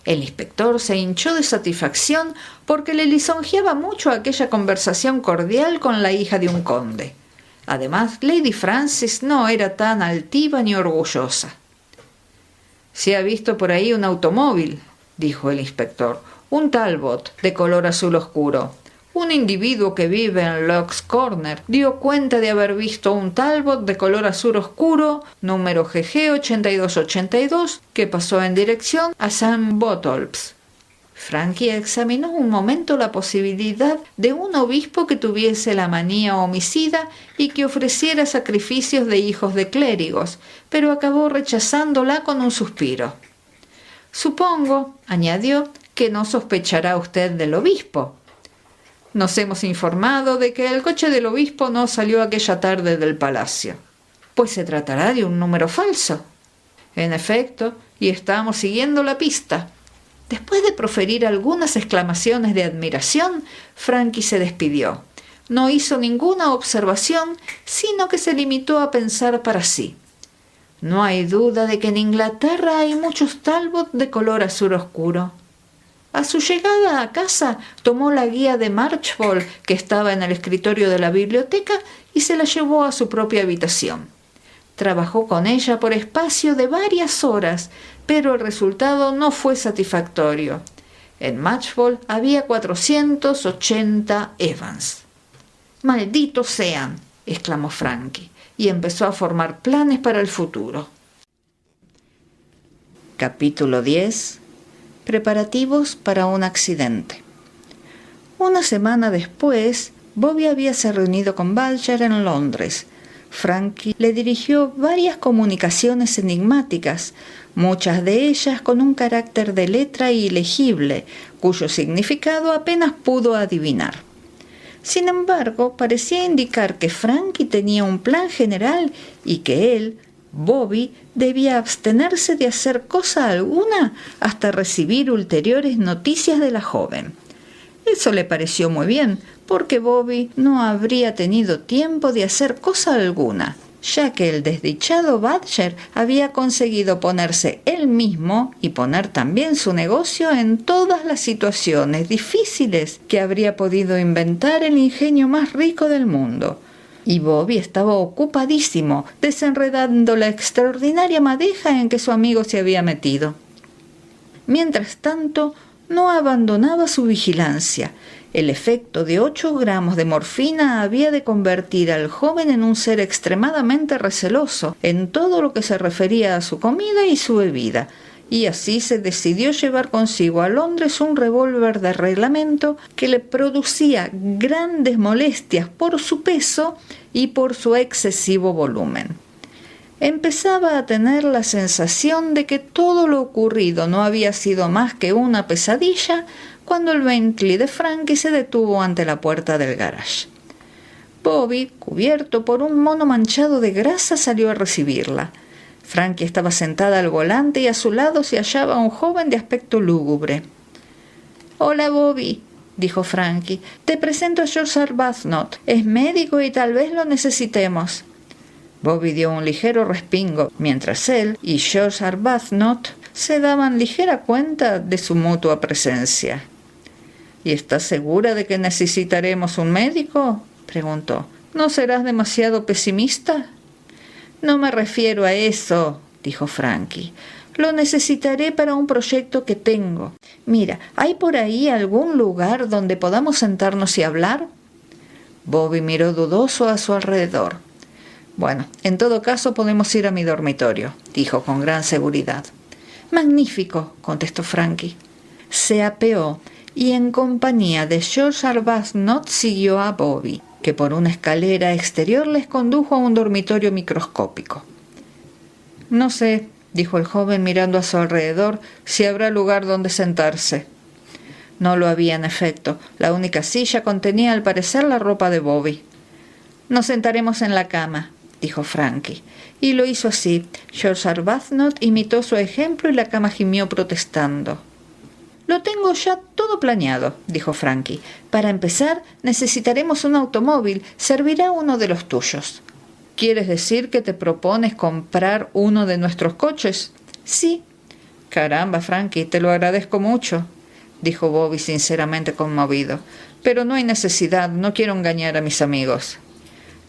El inspector se hinchó de satisfacción porque le lisonjeaba mucho aquella conversación cordial con la hija de un conde. Además, Lady Francis no era tan altiva ni orgullosa. «Se ha visto por ahí un automóvil», dijo el inspector, «un Talbot de color azul oscuro. Un individuo que vive en Locks Corner dio cuenta de haber visto un Talbot de color azul oscuro, número GG 8282, que pasó en dirección a St. Botolph's». Frankie examinó un momento la posibilidad de un obispo que tuviese la manía homicida y que ofreciera sacrificios de hijos de clérigos, pero acabó rechazándola con un suspiro. «Supongo», añadió, «que no sospechará usted del obispo. Nos hemos informado de que el coche del obispo no salió aquella tarde del palacio». «Pues se tratará de un número falso». «En efecto, y estamos siguiendo la pista». Después de proferir algunas exclamaciones de admiración, Frankie se despidió. No hizo ninguna observación, sino que se limitó a pensar para sí. «No hay duda de que en Inglaterra hay muchos Talbot de color azul oscuro». A su llegada a casa, tomó la guía de Marchbold que estaba en el escritorio de la biblioteca y se la llevó a su propia habitación. Trabajó con ella por espacio de varias horas, pero el resultado no fue satisfactorio. En Marchbold había 480 Evans. «¡Malditos sean!», exclamó Frankie, y empezó a formar planes para el futuro. Capítulo 10. Preparativos para un accidente. Una semana después, Bobby habíase reunido con Badger en Londres. Frankie le dirigió varias comunicaciones enigmáticas, muchas de ellas con un carácter de letra ilegible, cuyo significado apenas pudo adivinar. Sin embargo, parecía indicar que Frankie tenía un plan general y que él, Bobby, debía abstenerse de hacer cosa alguna hasta recibir ulteriores noticias de la joven. Eso le pareció muy bien, porque Bobby no habría tenido tiempo de hacer cosa alguna, ya que el desdichado Badger había conseguido ponerse él mismo y poner también su negocio en todas las situaciones difíciles que habría podido inventar el ingenio más rico del mundo. Y Bobby estaba ocupadísimo desenredando la extraordinaria madeja en que su amigo se había metido. Mientras tanto, no abandonaba su vigilancia. El efecto de 8 gramos de morfina había de convertir al joven en un ser extremadamente receloso en todo lo que se refería a su comida y su bebida, y así se decidió llevar consigo a Londres un revólver de reglamento que le producía grandes molestias por su peso y por su excesivo volumen. Empezaba a tener la sensación de que todo lo ocurrido no había sido más que una pesadilla cuando el Bentley de Frankie se detuvo ante la puerta del garage. Bobby, cubierto por un mono manchado de grasa, salió a recibirla. Frankie estaba sentada al volante y a su lado se hallaba un joven de aspecto lúgubre. «Hola, Bobby», dijo Frankie. «Te presento a George Arbuthnot. Es médico y tal vez lo necesitemos». Bobby dio un ligero respingo, mientras él y George Arbuthnot se daban ligera cuenta de su mutua presencia. «¿Y estás segura de que necesitaremos un médico?», preguntó. «¿No serás demasiado pesimista?» «No me refiero a eso», dijo Frankie. «Lo necesitaré para un proyecto que tengo. Mira, ¿hay por ahí algún lugar donde podamos sentarnos y hablar?» Bobby miró dudoso a su alrededor. «Bueno, en todo caso podemos ir a mi dormitorio», dijo con gran seguridad. «Magnífico», contestó Frankie. Se apeó y en compañía de George Arbuthnot siguió a Bobby, que por una escalera exterior les condujo a un dormitorio microscópico. «No sé», dijo el joven mirando a su alrededor, «si habrá lugar donde sentarse». No lo había en efecto. La única silla contenía al parecer la ropa de Bobby. «Nos sentaremos en la cama», dijo Frankie. Y lo hizo así. George Arbuthnot imitó su ejemplo y la cama gimió protestando. «Lo tengo ya todo planeado», dijo Frankie. «Para empezar, necesitaremos un automóvil. Servirá uno de los tuyos». «¿Quieres decir que te propones comprar uno de nuestros coches?» «Sí». «Caramba, Frankie, te lo agradezco mucho», dijo Bobby sinceramente conmovido. «Pero no hay necesidad, no quiero engañar a mis amigos».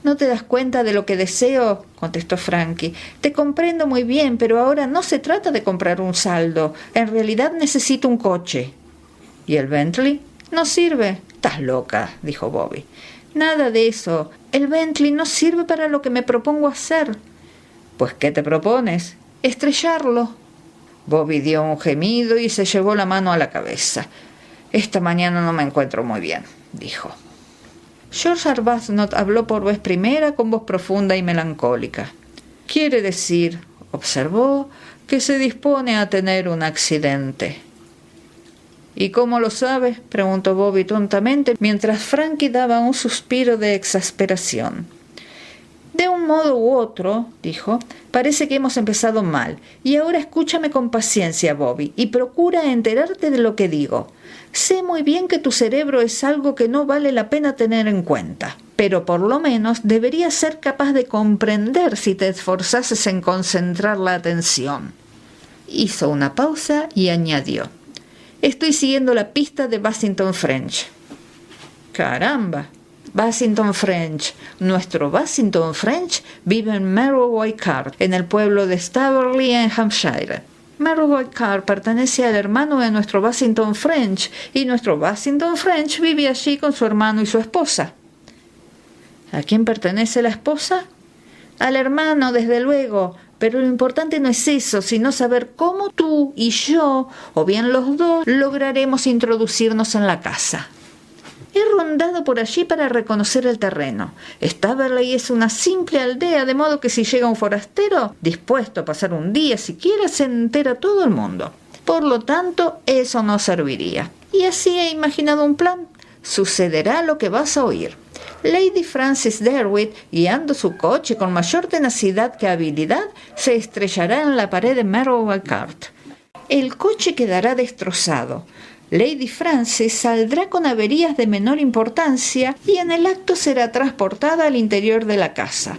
«¿No te das cuenta de lo que deseo?», contestó Frankie. «Te comprendo muy bien, pero ahora no se trata de comprar un saldo. En realidad necesito un coche». «¿Y el Bentley?» «No sirve». «Estás loca», dijo Bobby. «Nada de eso. El Bentley no sirve para lo que me propongo hacer». «Pues, ¿qué te propones?» «Estrellarlo». Bobby dio un gemido y se llevó la mano a la cabeza. «Esta mañana no me encuentro muy bien», dijo. George Arbuthnot habló por vez primera con voz profunda y melancólica. «Quiere decir», observó, «que se dispone a tener un accidente». «¿Y cómo lo sabe?», preguntó Bobby tontamente, mientras Frankie daba un suspiro de exasperación. «De un modo u otro», dijo, «parece que hemos empezado mal. Y ahora escúchame con paciencia, Bobby, y procura enterarte de lo que digo. Sé muy bien que tu cerebro es algo que no vale la pena tener en cuenta, pero por lo menos deberías ser capaz de comprender si te esforzases en concentrar la atención». Hizo una pausa y añadió: «Estoy siguiendo la pista de Bassington French». «Caramba». «Bassington French. Nuestro Bassington French vive en Marrowby Court, en el pueblo de Staveley, en Hampshire. Marrowby Court pertenece al hermano de nuestro Bassington French, y nuestro Bassington French vive allí con su hermano y su esposa». «¿A quién pertenece la esposa?» «Al hermano, desde luego. Pero lo importante no es eso, sino saber cómo tú y yo, o bien los dos, lograremos introducirnos en la casa. He rondado por allí para reconocer el terreno. Staveley es una simple aldea, de modo que si llega un forastero dispuesto a pasar un día siquiera, se entera todo el mundo. Por lo tanto, eso no serviría. Y así he imaginado un plan. Sucederá lo que vas a oír. Lady Frances Derwent, guiando su coche con mayor tenacidad que habilidad, se estrellará en la pared de Marrowby Court. El coche quedará destrozado. Lady Frances saldrá con averías de menor importancia y en el acto será transportada al interior de la casa.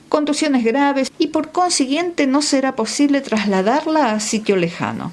Contusiones graves, y por consiguiente no será posible trasladarla a sitio lejano.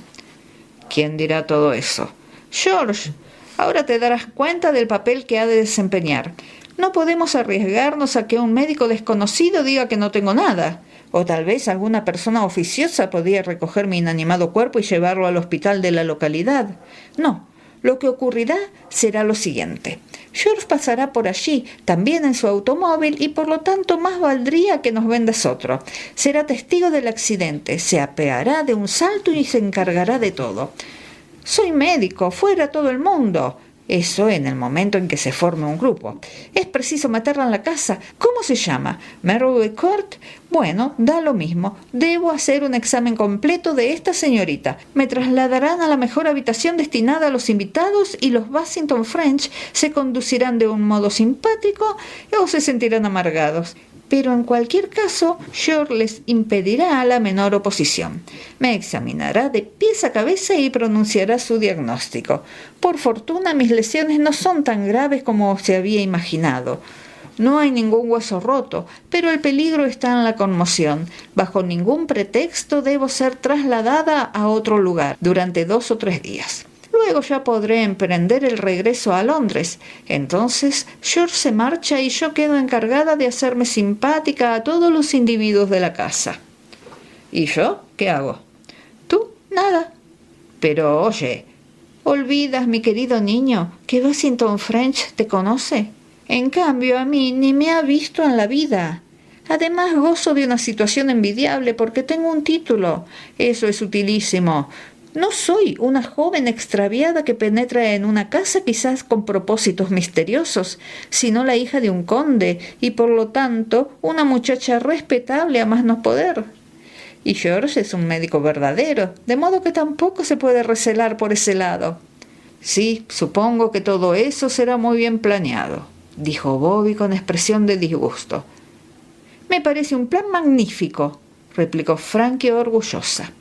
¿Quién dirá todo eso? George. Ahora te darás cuenta del papel que ha de desempeñar. No podemos arriesgarnos a que un médico desconocido diga que no tengo nada. O tal vez alguna persona oficiosa podría recoger mi inanimado cuerpo y llevarlo al hospital de la localidad. No, lo que ocurrirá será lo siguiente. George pasará por allí, también en su automóvil, y por lo tanto más valdría que nos vendas otro. Será testigo del accidente, se apeará de un salto y se encargará de todo. Soy médico, fuera todo el mundo. Eso en el momento en que se forme un grupo. Es preciso meterla en la casa. ¿Cómo se llama? ¿Marrowby Court? Bueno, da lo mismo. Debo hacer un examen completo de esta señorita. Me trasladarán a la mejor habitación destinada a los invitados y los Bassington French se conducirán de un modo simpático o se sentirán amargados. Pero en cualquier caso, George les impedirá la menor oposición. Me examinará de pies a cabeza y pronunciará su diagnóstico. Por fortuna, mis lesiones no son tan graves como se había imaginado. No hay ningún hueso roto, pero el peligro está en la conmoción. Bajo ningún pretexto debo ser trasladada a otro lugar durante 2 o 3 días. Luego ya podré emprender el regreso a Londres. Entonces George se marcha y yo quedo encargada de hacerme simpática a todos los individuos de la casa. ¿Y yo qué hago? Tú, nada. Pero oye, ¿olvidas, mi querido niño, que Bassington French te conoce? En cambio, a mí ni me ha visto en la vida. Además, gozo de una situación envidiable porque tengo un título. Eso es utilísimo. No soy una joven extraviada que penetra en una casa quizás con propósitos misteriosos, sino la hija de un conde y por lo tanto una muchacha respetable a más no poder. Y George es un médico verdadero, de modo que tampoco se puede recelar por ese lado. Sí, supongo que todo eso será muy bien planeado, dijo Bobby con expresión de disgusto. Me parece un plan magnífico, replicó Frankie orgullosa.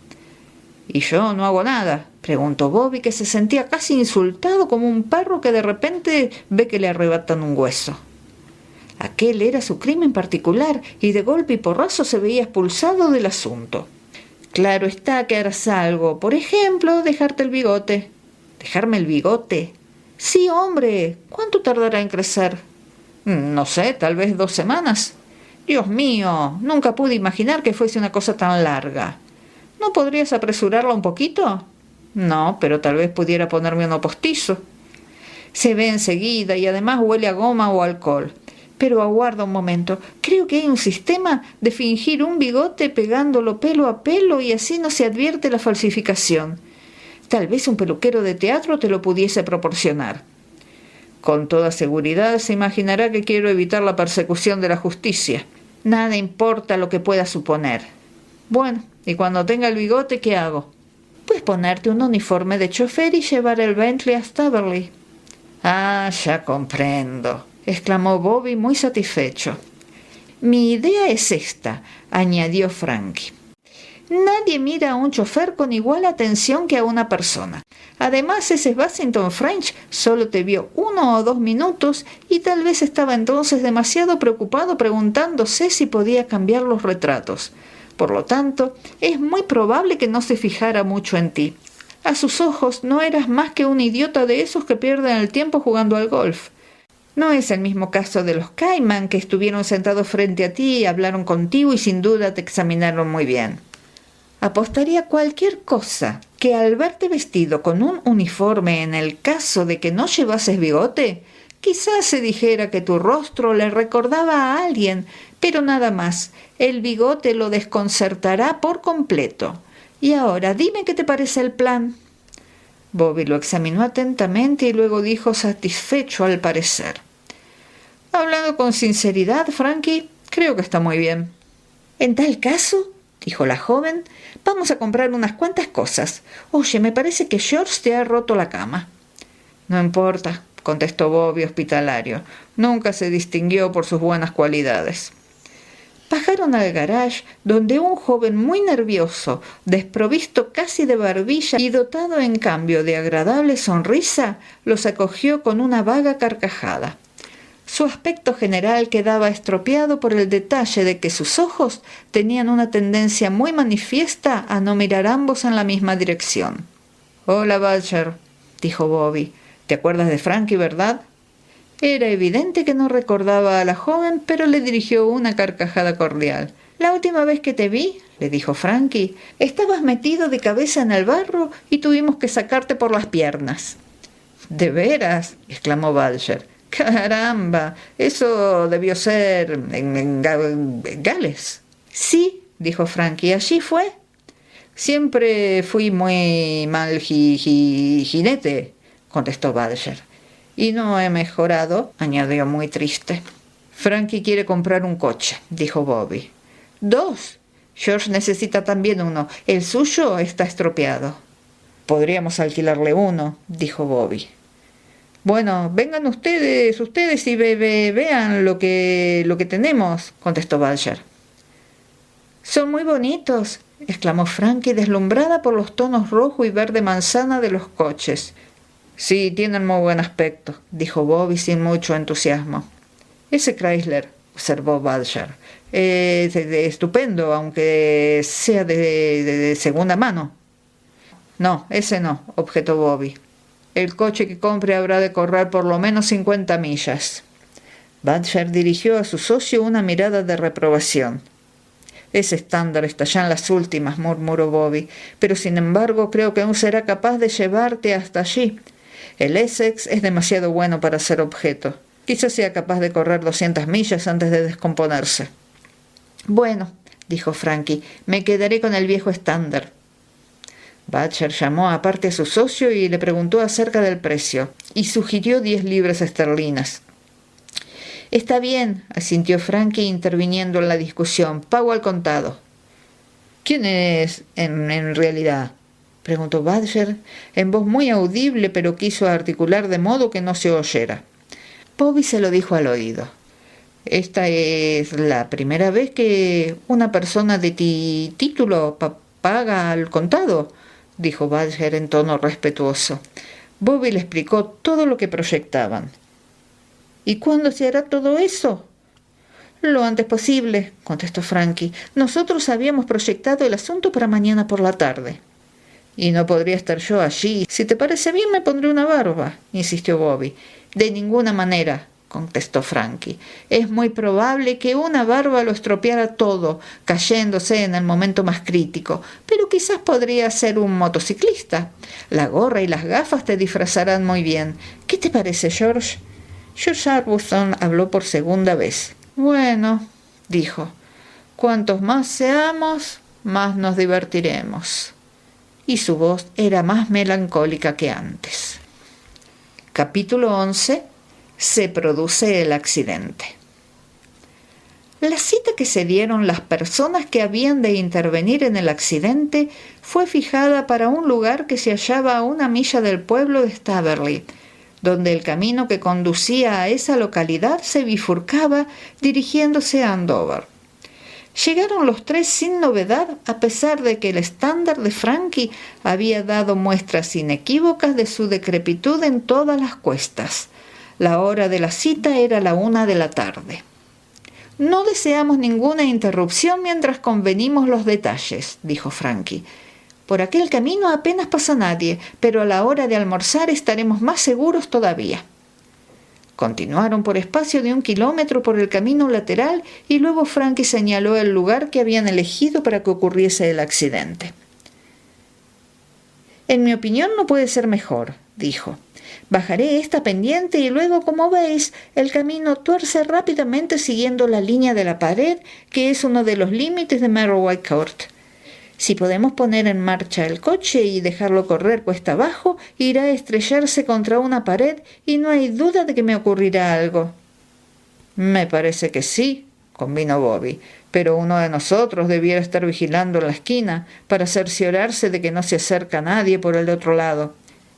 ¿Y yo no hago nada?, preguntó Bobby, que se sentía casi insultado como un perro que de repente ve que le arrebatan un hueso. Aquel era su crimen particular y de golpe y porrazo se veía expulsado del asunto. Claro está que harás algo, por ejemplo, dejarte el bigote. ¿Dejarme el bigote? Sí, hombre. ¿Cuánto tardará en crecer? No sé, tal vez 2 semanas. Dios mío, nunca pude imaginar que fuese una cosa tan larga. ¿No podrías apresurarla un poquito? No, pero tal vez pudiera ponerme uno postizo. Se ve enseguida y además huele a goma o alcohol. Pero aguarda un momento. Creo que hay un sistema de fingir un bigote pegándolo pelo a pelo y así no se advierte la falsificación. Tal vez un peluquero de teatro te lo pudiese proporcionar. Con toda seguridad se imaginará que quiero evitar la persecución de la justicia. Nada importa lo que pueda suponer. Bueno, y cuando tenga el bigote, ¿qué hago? Pues ponerte un uniforme de chofer y llevar el Bentley a Staveley. Ah, ya comprendo, exclamó Bobby muy satisfecho. Mi idea es esta, añadió Frankie. Nadie mira a un chofer con igual atención que a una persona. Además, ese Bassington French solo te vio 1 o 2 minutos y tal vez estaba entonces demasiado preocupado preguntándose si podía cambiar los retratos. Por lo tanto, es muy probable que no se fijara mucho en ti. A sus ojos no eras más que un idiota de esos que pierden el tiempo jugando al golf. No es el mismo caso de los Cayman, que estuvieron sentados frente a ti y hablaron contigo y sin duda te examinaron muy bien. Apostaría cualquier cosa que al verte vestido con un uniforme, en el caso de que no llevases bigote, quizás se dijera que tu rostro le recordaba a alguien, pero nada más. El bigote lo desconcertará por completo. Y ahora, dime qué te parece el plan. Bobby lo examinó atentamente y luego dijo satisfecho al parecer. Hablando con sinceridad, Frankie, creo que está muy bien. En tal caso, dijo la joven, vamos a comprar unas cuantas cosas. Oye, me parece que George te ha roto la cama. No importa, contestó Bobby hospitalario. Nunca se distinguió por sus buenas cualidades. Bajaron al garage, donde un joven muy nervioso, desprovisto casi de barbilla y dotado en cambio de agradable sonrisa, los acogió con una vaga carcajada. Su aspecto general quedaba estropeado por el detalle de que sus ojos tenían una tendencia muy manifiesta a no mirar ambos en la misma dirección. «Hola, Badger», dijo Bobby. «¿Te acuerdas de Frankie, verdad?» Era evidente que no recordaba a la joven, pero le dirigió una carcajada cordial. «La última vez que te vi», le dijo Frankie, «estabas metido de cabeza en el barro y tuvimos que sacarte por las piernas». «¿De veras?», exclamó Badger. «Caramba, eso debió ser en Gales». «Sí», dijo Frankie, «allí fue». «Siempre fui muy mal jinete», contestó Badger. «Y no he mejorado», añadió muy triste. «Frankie quiere comprar un coche», dijo Bobby. «2. George necesita también uno. El suyo está estropeado». «Podríamos alquilarle uno», dijo Bobby. «Bueno, vengan ustedes y vean lo que tenemos», contestó Badger. «Son muy bonitos», exclamó Frankie, deslumbrada por los tonos rojo y verde manzana de los coches. «Sí, tienen muy buen aspecto», dijo Bobby sin mucho entusiasmo. «Ese Chrysler», observó Badger, «es estupendo, aunque sea de segunda mano». «No, ese no», objetó Bobby. «El coche que compre habrá de correr por lo menos 50 millas». Badger dirigió a su socio una mirada de reprobación. «Ese estándar está ya en las últimas», murmuró Bobby, «pero sin embargo creo que aún será capaz de llevarte hasta allí. El Essex es demasiado bueno para ser objeto. Quizás sea capaz de correr 200 millas antes de descomponerse». «Bueno», dijo Frankie, «me quedaré con el viejo estándar». Badger llamó aparte a su socio y le preguntó acerca del precio, y sugirió 10 libras esterlinas. «Está bien», asintió Frankie interviniendo en la discusión. «Pago al contado». «¿Quién es en realidad?», preguntó Badger, en voz muy audible, pero quiso articular de modo que no se oyera. Bobby se lo dijo al oído. «Esta es la primera vez que una persona de título paga al contado», dijo Badger en tono respetuoso. Bobby le explicó todo lo que proyectaban. «¿Y cuándo se hará todo eso?» «Lo antes posible», contestó Frankie. «Nosotros habíamos proyectado el asunto para mañana por la tarde». «¿Y no podría estar yo allí? Si te parece bien, me pondré una barba», insistió Bobby. «De ninguna manera», contestó Frankie. «Es muy probable que una barba lo estropeara todo, cayéndose en el momento más crítico, pero quizás podría ser un motociclista. La gorra y las gafas te disfrazarán muy bien. ¿Qué te parece, George?» George Arbuthnot habló por segunda vez. «Bueno», dijo, «cuantos más seamos, más nos divertiremos». Y su voz era más melancólica que antes. Capítulo 11. Se produce el accidente. La cita que se dieron las personas que habían de intervenir en el accidente fue fijada para un lugar que se hallaba a 1 milla del pueblo de Staveley, donde el camino que conducía a esa localidad se bifurcaba dirigiéndose a Andover. Llegaron los tres sin novedad, a pesar de que el estándar de Frankie había dado muestras inequívocas de su decrepitud en todas las cuestas. La hora de la cita era la 1 de la tarde. «No deseamos ninguna interrupción mientras convenimos los detalles», dijo Frankie. «Por aquel camino apenas pasa nadie, pero a la hora de almorzar estaremos más seguros todavía». Continuaron por espacio de 1 kilómetro por el camino lateral y luego Frankie señaló el lugar que habían elegido para que ocurriese el accidente. «En mi opinión no puede ser mejor», dijo. «Bajaré esta pendiente y luego, como veis, el camino tuerce rápidamente siguiendo la línea de la pared, que es uno de los límites de Marroway Court. Si podemos poner en marcha el coche y dejarlo correr cuesta abajo, irá a estrellarse contra una pared y no hay duda de que me ocurrirá algo». «Me parece que sí», convino Bobby, «pero uno de nosotros debiera estar vigilando en la esquina para cerciorarse de que no se acerca nadie por el otro lado».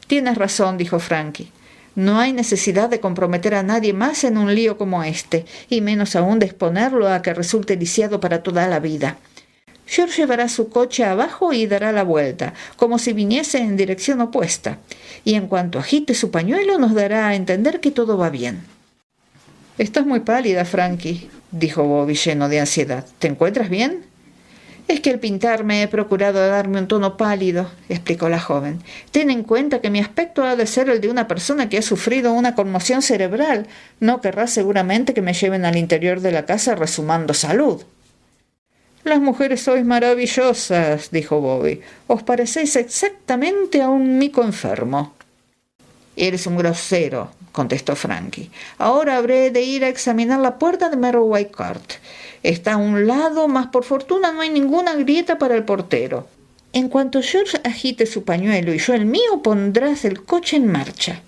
«Tienes razón», dijo Frankie. «No hay necesidad de comprometer a nadie más en un lío como este, y menos aún de exponerlo a que resulte lisiado para toda la vida. George llevará su coche abajo y dará la vuelta, como si viniese en dirección opuesta, y en cuanto agite su pañuelo nos dará a entender que todo va bien». «Estás muy pálida, Frankie», dijo Bobby lleno de ansiedad. «¿Te encuentras bien?» «Es que al pintarme he procurado darme un tono pálido», explicó la joven. «Ten en cuenta que mi aspecto ha de ser el de una persona que ha sufrido una conmoción cerebral. No querrá seguramente que me lleven al interior de la casa resumando salud». «Las mujeres sois maravillosas», dijo Bobby. «Os parecéis exactamente a un mico enfermo». «Eres un grosero», contestó Frankie. «Ahora habré de ir a examinar la puerta de Marroway Court. Está a un lado, mas por fortuna no hay ninguna grieta para el portero. En cuanto George agite su pañuelo y yo el mío, pondrás el coche en marcha».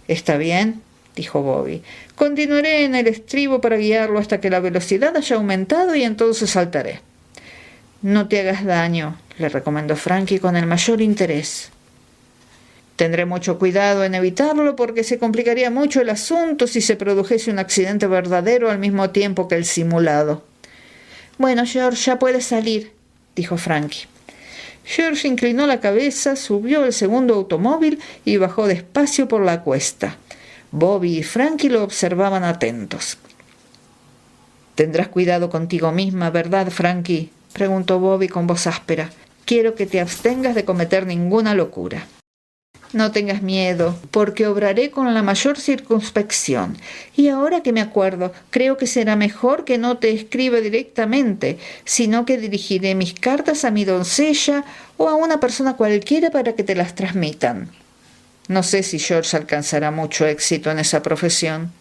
«Está bien», dijo Bobby. «Continuaré en el estribo para guiarlo hasta que la velocidad haya aumentado y entonces saltaré». «No te hagas daño», le recomendó Frankie con el mayor interés. «Tendré mucho cuidado en evitarlo porque se complicaría mucho el asunto si se produjese un accidente verdadero al mismo tiempo que el simulado». «Bueno, George, ya puedes salir», dijo Frankie. George inclinó la cabeza, subió el segundo automóvil y bajó despacio por la cuesta. Bobby y Frankie lo observaban atentos. «Tendrás cuidado contigo misma, ¿verdad, Frankie?», preguntó Bobby con voz áspera. «Quiero que te abstengas de cometer ninguna locura». «No tengas miedo, porque obraré con la mayor circunspección. Y ahora que me acuerdo, creo que será mejor que no te escriba directamente, sino que dirigiré mis cartas a mi doncella o a una persona cualquiera para que te las transmitan». «No sé si George alcanzará mucho éxito en esa profesión».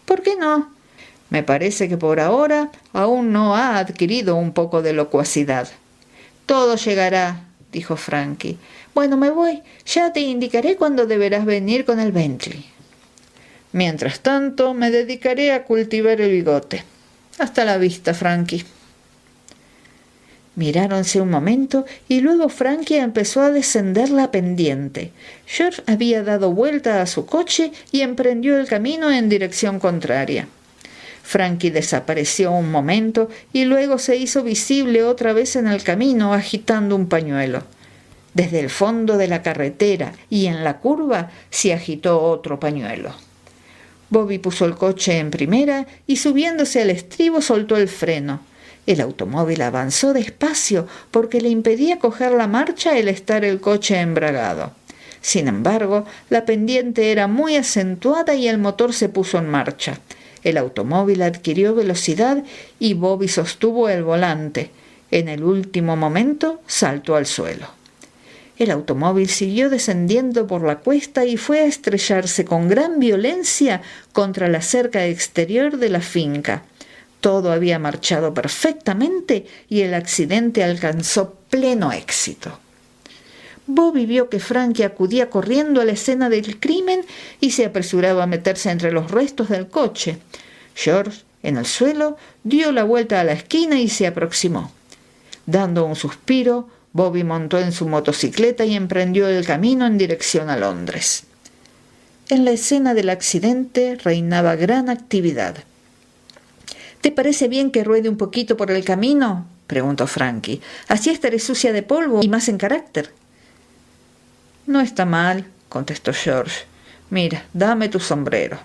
«¿Por qué no?» «Me parece que por ahora aún no ha adquirido un poco de locuacidad». «Todo llegará», dijo Frankie. «Bueno, me voy. Ya te indicaré cuándo deberás venir con el Bentley. Mientras tanto, me dedicaré a cultivar el bigote. Hasta la vista, Frankie». Miráronse un momento y luego Frankie empezó a descender la pendiente. George había dado vuelta a su coche y emprendió el camino en dirección contraria. Frankie desapareció un momento y luego se hizo visible otra vez en el camino agitando un pañuelo. Desde el fondo de la carretera y en la curva se agitó otro pañuelo. Bobby puso el coche en primera y subiéndose al estribo soltó el freno. El automóvil avanzó despacio porque le impedía coger la marcha el estar el coche embragado. Sin embargo, la pendiente era muy acentuada y el motor se puso en marcha. El automóvil adquirió velocidad y Bobby sostuvo el volante. En el último momento saltó al suelo. El automóvil siguió descendiendo por la cuesta y fue a estrellarse con gran violencia contra la cerca exterior de la finca. Todo había marchado perfectamente y el accidente alcanzó pleno éxito. Bobby vio que Frankie acudía corriendo a la escena del crimen y se apresuraba a meterse entre los restos del coche. George, en el suelo, dio la vuelta a la esquina y se aproximó. Dando un suspiro, Bobby montó en su motocicleta y emprendió el camino en dirección a Londres. En la escena del accidente reinaba gran actividad. «¿Te parece bien que ruede un poquito por el camino?», preguntó Frankie. «Así estaré sucia de polvo y más en carácter». «No está mal», contestó George. «Mira, dame tu sombrero».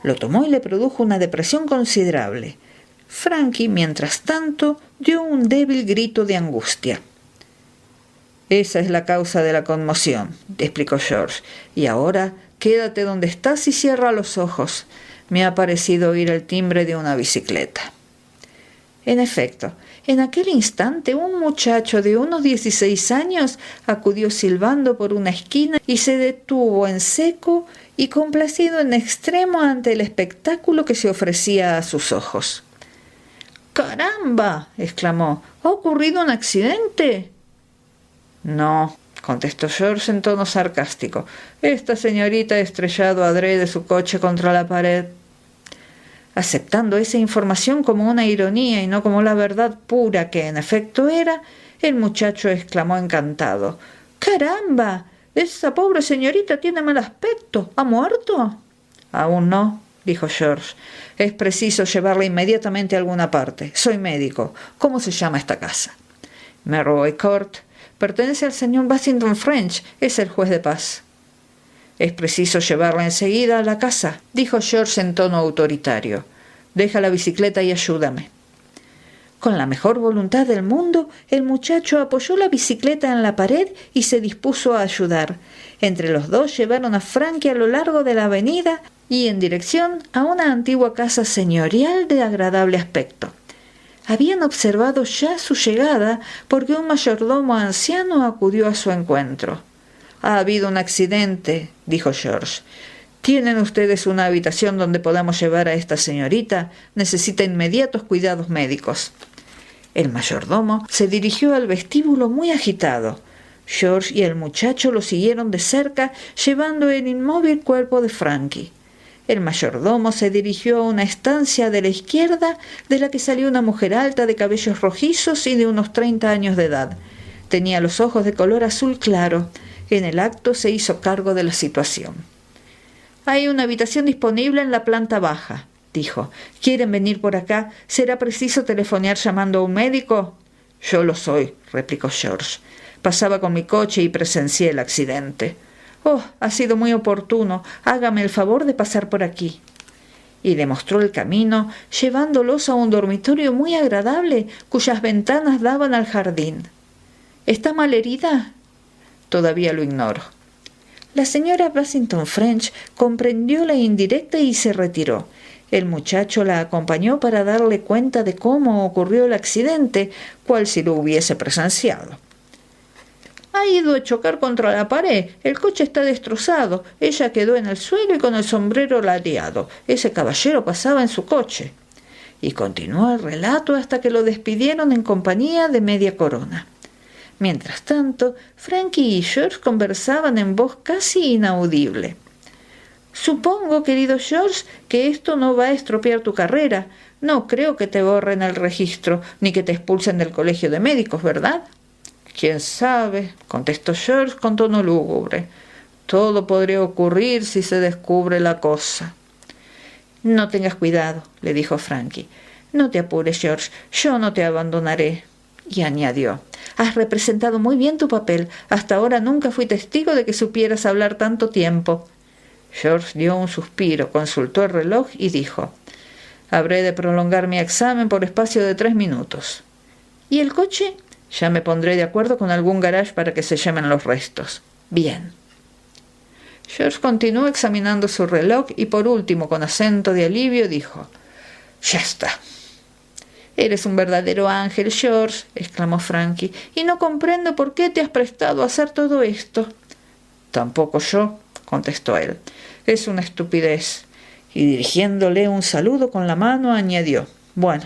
Lo tomó y le produjo una depresión considerable. Frankie, mientras tanto, dio un débil grito de angustia. «Esa es la causa de la conmoción», explicó George. «Y ahora quédate donde estás y cierra los ojos. Me ha parecido oír el timbre de una bicicleta». En efecto, en aquel instante un muchacho de unos 16 años acudió silbando por una esquina y se detuvo en seco y complacido en extremo ante el espectáculo que se ofrecía a sus ojos. «¡Caramba!», exclamó. «¿Ha ocurrido un accidente?». «No», contestó George en tono sarcástico. «Esta señorita ha estrellado adrede su coche contra la pared». Aceptando esa información como una ironía y no como la verdad pura que en efecto era, el muchacho exclamó encantado. «¡Caramba! Esa pobre señorita tiene mal aspecto. ¿Ha muerto?» «Aún no», dijo George. «Es preciso llevarla inmediatamente a alguna parte. Soy médico. ¿Cómo se llama esta casa?» «Merroy Court. Pertenece al señor Basington French. Es el juez de paz». «Es preciso llevarla enseguida a la casa», dijo George en tono autoritario. «Deja la bicicleta y ayúdame». Con la mejor voluntad del mundo, el muchacho apoyó la bicicleta en la pared y se dispuso a ayudar. Entre los dos llevaron a Frankie a lo largo de la avenida y en dirección a una antigua casa señorial de agradable aspecto. Habían observado ya su llegada porque un mayordomo anciano acudió a su encuentro. «Ha habido un accidente», dijo George. «¿Tienen ustedes una habitación donde podamos llevar a esta señorita? Necesita inmediatos cuidados médicos». El mayordomo se dirigió al vestíbulo muy agitado. George y el muchacho lo siguieron de cerca, llevando el inmóvil cuerpo de Frankie. El mayordomo se dirigió a una estancia de la izquierda, de la que salió una mujer alta de cabellos rojizos y de unos 30 años de edad. Tenía los ojos de color azul claro. En el acto se hizo cargo de la situación. «Hay una habitación disponible en la planta baja», dijo. «¿Quieren venir por acá? ¿Será preciso telefonear llamando a un médico?» «Yo lo soy», replicó George. «Pasaba con mi coche y presencié el accidente». «Oh, ha sido muy oportuno. Hágame el favor de pasar por aquí». Y le mostró el camino, llevándolos a un dormitorio muy agradable, cuyas ventanas daban al jardín. «¿Está mal herida?» «Todavía lo ignoro». La señora Basington French comprendió la indirecta y se retiró. El muchacho la acompañó para darle cuenta de cómo ocurrió el accidente, cual si lo hubiese presenciado. «Ha ido a chocar contra la pared. El coche está destrozado. Ella quedó en el suelo y con el sombrero ladeado. Ese caballero pasaba en su coche». Y continuó el relato hasta que lo despidieron en compañía de media corona. Mientras tanto, Frankie y George conversaban en voz casi inaudible. «Supongo, querido George, que esto no va a estropear tu carrera. No creo que te borren el registro, ni que te expulsen del colegio de médicos, ¿verdad? «¿Quién sabe?», contestó George con tono lúgubre. «Todo podría ocurrir si se descubre la cosa». «No tengas cuidado», le dijo Frankie. «No te apures, George, yo no te abandonaré». Y añadió: «Has representado muy bien tu papel. Hasta ahora nunca fui testigo de que supieras hablar tanto tiempo». George dio un suspiro, consultó el reloj y dijo: «Habré de prolongar mi examen por espacio de 3 minutos». «¿Y el coche?» «Ya me pondré de acuerdo con algún garage para que se lleven los restos». «Bien». George continuó examinando su reloj y por último, con acento de alivio, dijo: «Ya está». «Eres un verdadero ángel, George», exclamó Frankie, «y no comprendo por qué te has prestado a hacer todo esto». «Tampoco yo», contestó él. «Es una estupidez». Y dirigiéndole un saludo con la mano, añadió: «Bueno,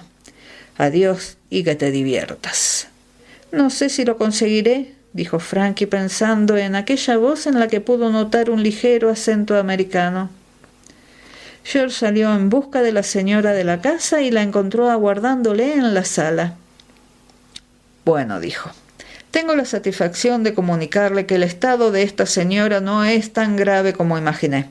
adiós y que te diviertas». «No sé si lo conseguiré», dijo Frankie pensando en aquella voz en la que pudo notar un ligero acento americano. George salió en busca de la señora de la casa y la encontró aguardándole en la sala. «Bueno», dijo, «tengo la satisfacción de comunicarle que el estado de esta señora no es tan grave como imaginé.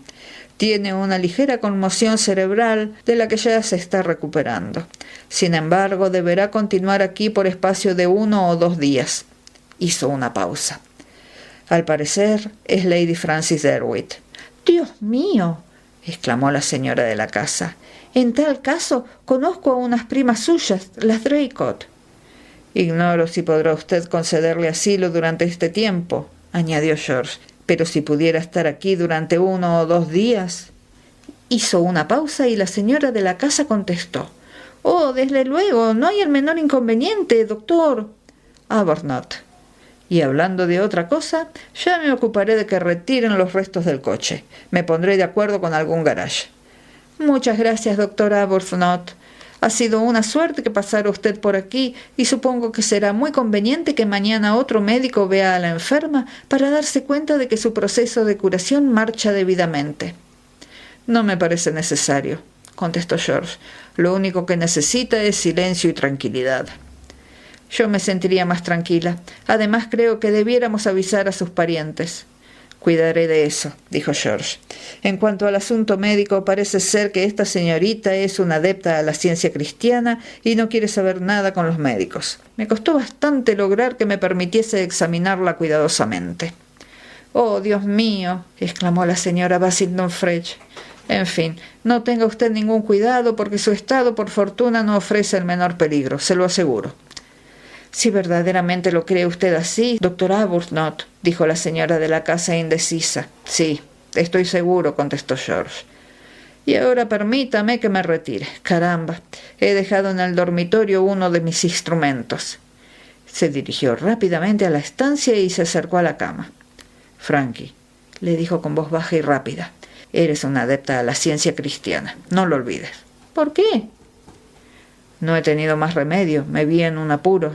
Tiene una ligera conmoción cerebral de la que ya se está recuperando. Sin embargo, deberá continuar aquí por espacio de 1 o 2 días». Hizo una pausa. «Al parecer es Lady Frances Derwent». «¡Dios mío!», exclamó la señora de la casa. «En tal caso, conozco a unas primas suyas, las Draycott». «Ignoro si podrá usted concederle asilo durante este tiempo», añadió George, «pero si pudiera estar aquí durante 1 o 2 días». Hizo una pausa y la señora de la casa contestó: «Oh, desde luego, no hay el menor inconveniente, doctor Arbuthnot. Y hablando de otra cosa, ya me ocuparé de que retiren los restos del coche. Me pondré de acuerdo con algún garage». «Muchas gracias, doctor Arbuthnot. Ha sido una suerte que pasara usted por aquí y supongo que será muy conveniente que mañana otro médico vea a la enferma para darse cuenta de que su proceso de curación marcha debidamente». «No me parece necesario», contestó George. «Lo único que necesita es silencio y tranquilidad». «Yo me sentiría más tranquila. Además, creo que debiéramos avisar a sus parientes». «Cuidaré de eso», dijo George. «En cuanto al asunto médico, parece ser que esta señorita es una adepta a la ciencia cristiana y no quiere saber nada con los médicos. Me costó bastante lograr que me permitiese examinarla cuidadosamente». «Oh, Dios mío», exclamó la señora Basington French. «En fin, no tenga usted ningún cuidado porque su estado, por fortuna, no ofrece el menor peligro, se lo aseguro». «Si verdaderamente lo cree usted así, doctor Arbuthnot», dijo la señora de la casa indecisa. «Sí, estoy seguro», contestó George. «Y ahora permítame que me retire. Caramba, he dejado en el dormitorio uno de mis instrumentos». Se dirigió rápidamente a la estancia y se acercó a la cama. «Frankie», le dijo con voz baja y rápida, «eres una adepta a la ciencia cristiana. No lo olvides». «¿Por qué?» «No he tenido más remedio. Me vi en un apuro».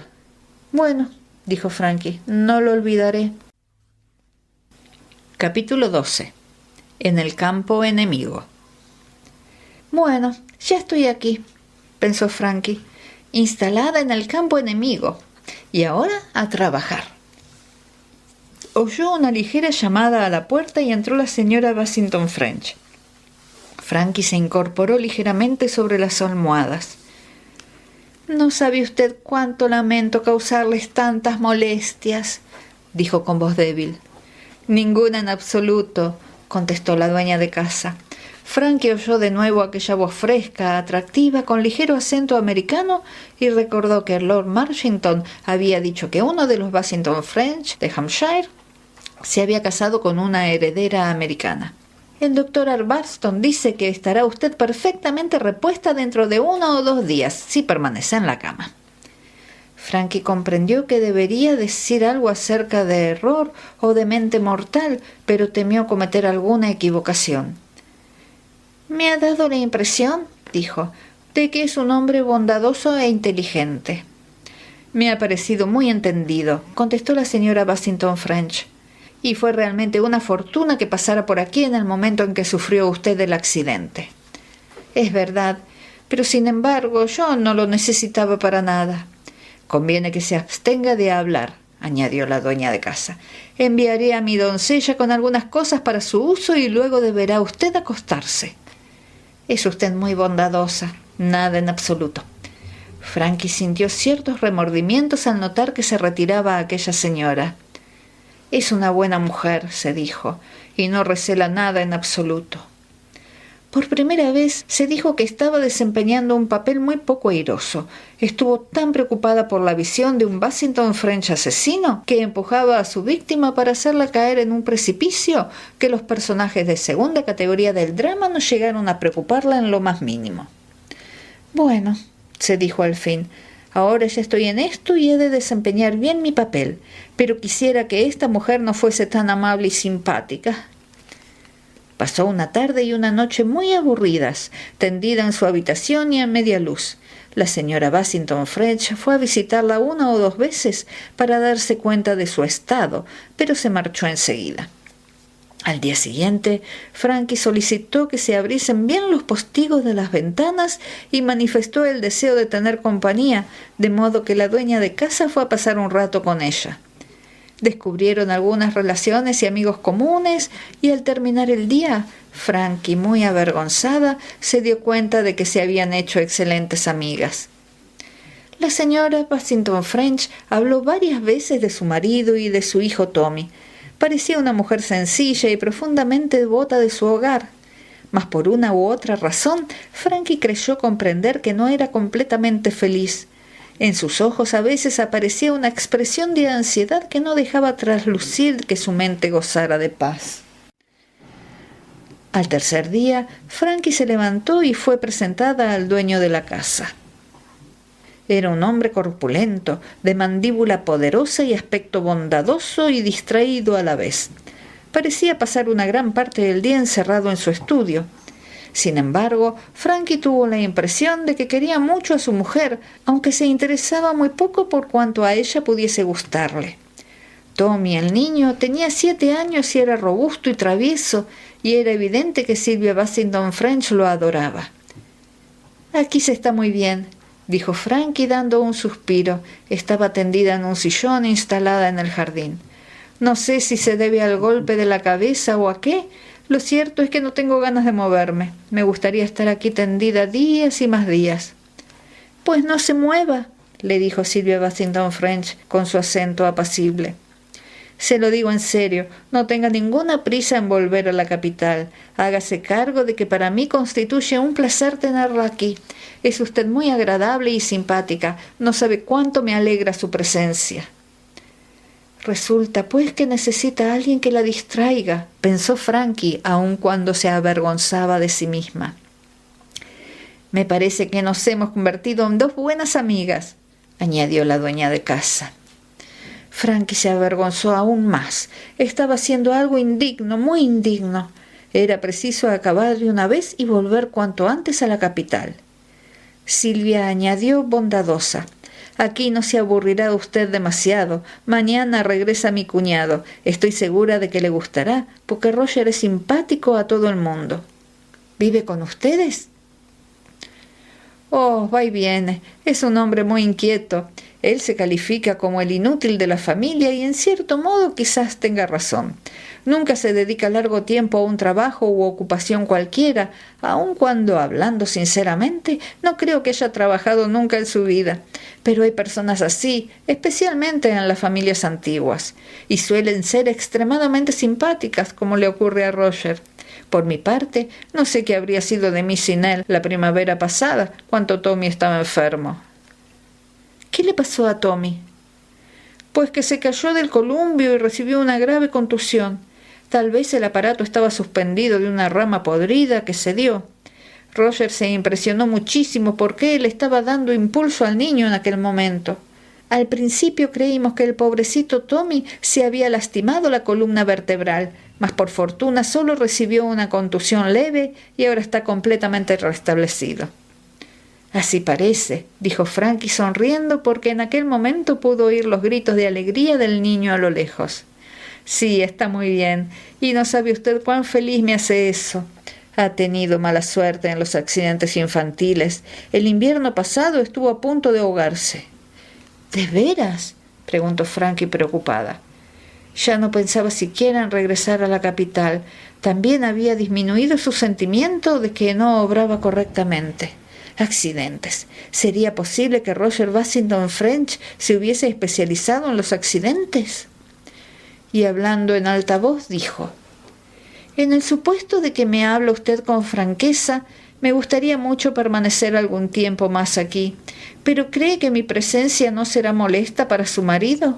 «Bueno», dijo Frankie, «no lo olvidaré». Capítulo 12. En el campo enemigo. «Bueno, ya estoy aquí», pensó Frankie, «instalada en el campo enemigo. Y ahora a trabajar». Oyó una ligera llamada a la puerta y entró la señora Basington French. Frankie se incorporó ligeramente sobre las almohadas. «No sabe usted cuánto lamento causarles tantas molestias», dijo con voz débil. «Ninguna en absoluto», contestó la dueña de casa. Frankie oyó de nuevo aquella voz fresca, atractiva, con ligero acento americano, y recordó que Lord Marshington había dicho que uno de los Basington French de Hampshire se había casado con una heredera americana. «El doctor Arbuthnot dice que estará usted perfectamente repuesta dentro de 1 o 2 días, si permanece en la cama». Frankie comprendió que debería decir algo acerca de error o de mente mortal, pero temió cometer alguna equivocación. «Me ha dado la impresión», dijo, «de que es un hombre bondadoso e inteligente». «Me ha parecido muy entendido», contestó la señora Basington French. «Y fue realmente una fortuna que pasara por aquí en el momento en que sufrió usted el accidente». «Es verdad, pero sin embargo yo no lo necesitaba para nada. Conviene que se abstenga de hablar, añadió la dueña de casa. Enviaré a mi doncella con algunas cosas para su uso y luego deberá usted acostarse. Es usted muy bondadosa. Nada en absoluto. Frankie sintió ciertos remordimientos al notar que se retiraba aquella señora. Es una buena mujer, se dijo, y no recela nada en absoluto. Por primera vez se dijo que estaba desempeñando un papel muy poco airoso. Estuvo tan preocupada por la visión de un Bassington French asesino que empujaba a su víctima para hacerla caer en un precipicio que los personajes de segunda categoría del drama no llegaron a preocuparla en lo más mínimo. Bueno, se dijo al fin, ahora ya estoy en esto y he de desempeñar bien mi papel, pero quisiera que esta mujer no fuese tan amable y simpática. Pasó una tarde y una noche muy aburridas, tendida en su habitación y a media luz. La señora Bassington French fue a visitarla 1 o 2 veces para darse cuenta de su estado, pero se marchó enseguida. Al día siguiente, Frankie solicitó que se abriesen bien los postigos de las ventanas y manifestó el deseo de tener compañía, de modo que la dueña de casa fue a pasar un rato con ella. Descubrieron algunas relaciones y amigos comunes y al terminar el día, Frankie, muy avergonzada, se dio cuenta de que se habían hecho excelentes amigas. La señora Bassington French habló varias veces de su marido y de su hijo Tommy. Parecía una mujer sencilla y profundamente devota de su hogar. Mas por una u otra razón, Frankie creyó comprender que no era completamente feliz. En sus ojos a veces aparecía una expresión de ansiedad que no dejaba traslucir que su mente gozara de paz. Al tercer día, Frankie se levantó y fue presentada al dueño de la casa. Era un hombre corpulento, de mandíbula poderosa y aspecto bondadoso y distraído a la vez. Parecía pasar una gran parte del día encerrado en su estudio. Sin embargo, Frankie tuvo la impresión de que quería mucho a su mujer, aunque se interesaba muy poco por cuanto a ella pudiese gustarle. Tommy, el niño, tenía 7 años y era robusto y travieso, y era evidente que Sylvia Bassington French lo adoraba. «Aquí se está muy bien», dijo Frankie dando un suspiro. Estaba tendida en un sillón instalada en el jardín. «No sé si se debe al golpe de la cabeza o a qué. Lo cierto es que no tengo ganas de moverme. Me gustaría estar aquí tendida días y más días». «Pues no se mueva», le dijo Sylvia Bassington French con su acento apacible. «Se lo digo en serio, no tenga ninguna prisa en volver a la capital. Hágase cargo de que para mí constituye un placer tenerla aquí. Es usted muy agradable y simpática. No sabe cuánto me alegra su presencia». «Resulta, pues, que necesita a alguien que la distraiga», pensó Frankie, aun cuando se avergonzaba de sí misma. «Me parece que nos hemos convertido en 2 buenas amigas», añadió la dueña de casa. Frankie se avergonzó aún más. Estaba haciendo algo indigno, muy indigno. Era preciso acabar de una vez y volver cuanto antes a la capital. Sylvia añadió bondadosa: «Aquí no se aburrirá usted demasiado. Mañana regresa mi cuñado. Estoy segura de que le gustará, porque Roger es simpático a todo el mundo». «¿Vive con ustedes?» «Oh, va y viene. Es un hombre muy inquieto. Él se califica como el inútil de la familia y en cierto modo quizás tenga razón. Nunca se dedica largo tiempo a un trabajo u ocupación cualquiera, aun cuando, hablando sinceramente, no creo que haya trabajado nunca en su vida. Pero hay personas así, especialmente en las familias antiguas, y suelen ser extremadamente simpáticas, como le ocurre a Roger. Por mi parte, no sé qué habría sido de mí sin él la primavera pasada, cuando Tommy estaba enfermo». «¿Qué le pasó a Tommy?» «Pues que se cayó del columpio y recibió una grave contusión. Tal vez el aparato estaba suspendido de una rama podrida que se dio. Roger se impresionó muchísimo porque él estaba dando impulso al niño en aquel momento. Al principio creímos que el pobrecito Tommy se había lastimado la columna vertebral, mas por fortuna solo recibió una contusión leve y ahora está completamente restablecido». «Así parece», dijo Frankie sonriendo, porque en aquel momento pudo oír los gritos de alegría del niño a lo lejos. «Sí, está muy bien, y no sabe usted cuán feliz me hace eso. Ha tenido mala suerte en los accidentes infantiles. El invierno pasado estuvo a punto de ahogarse. ¿De veras?, preguntó Frankie preocupada. Ya no pensaba siquiera en regresar a la capital. También había disminuido su sentimiento de que no obraba correctamente. Accidentes. ¿Sería posible que Roger Bacington French se hubiese especializado en los accidentes? Y hablando en alta voz dijo: en el supuesto de que me habla usted con franqueza, me gustaría mucho permanecer algún tiempo más aquí, pero ¿cree que mi presencia no será molesta para su marido?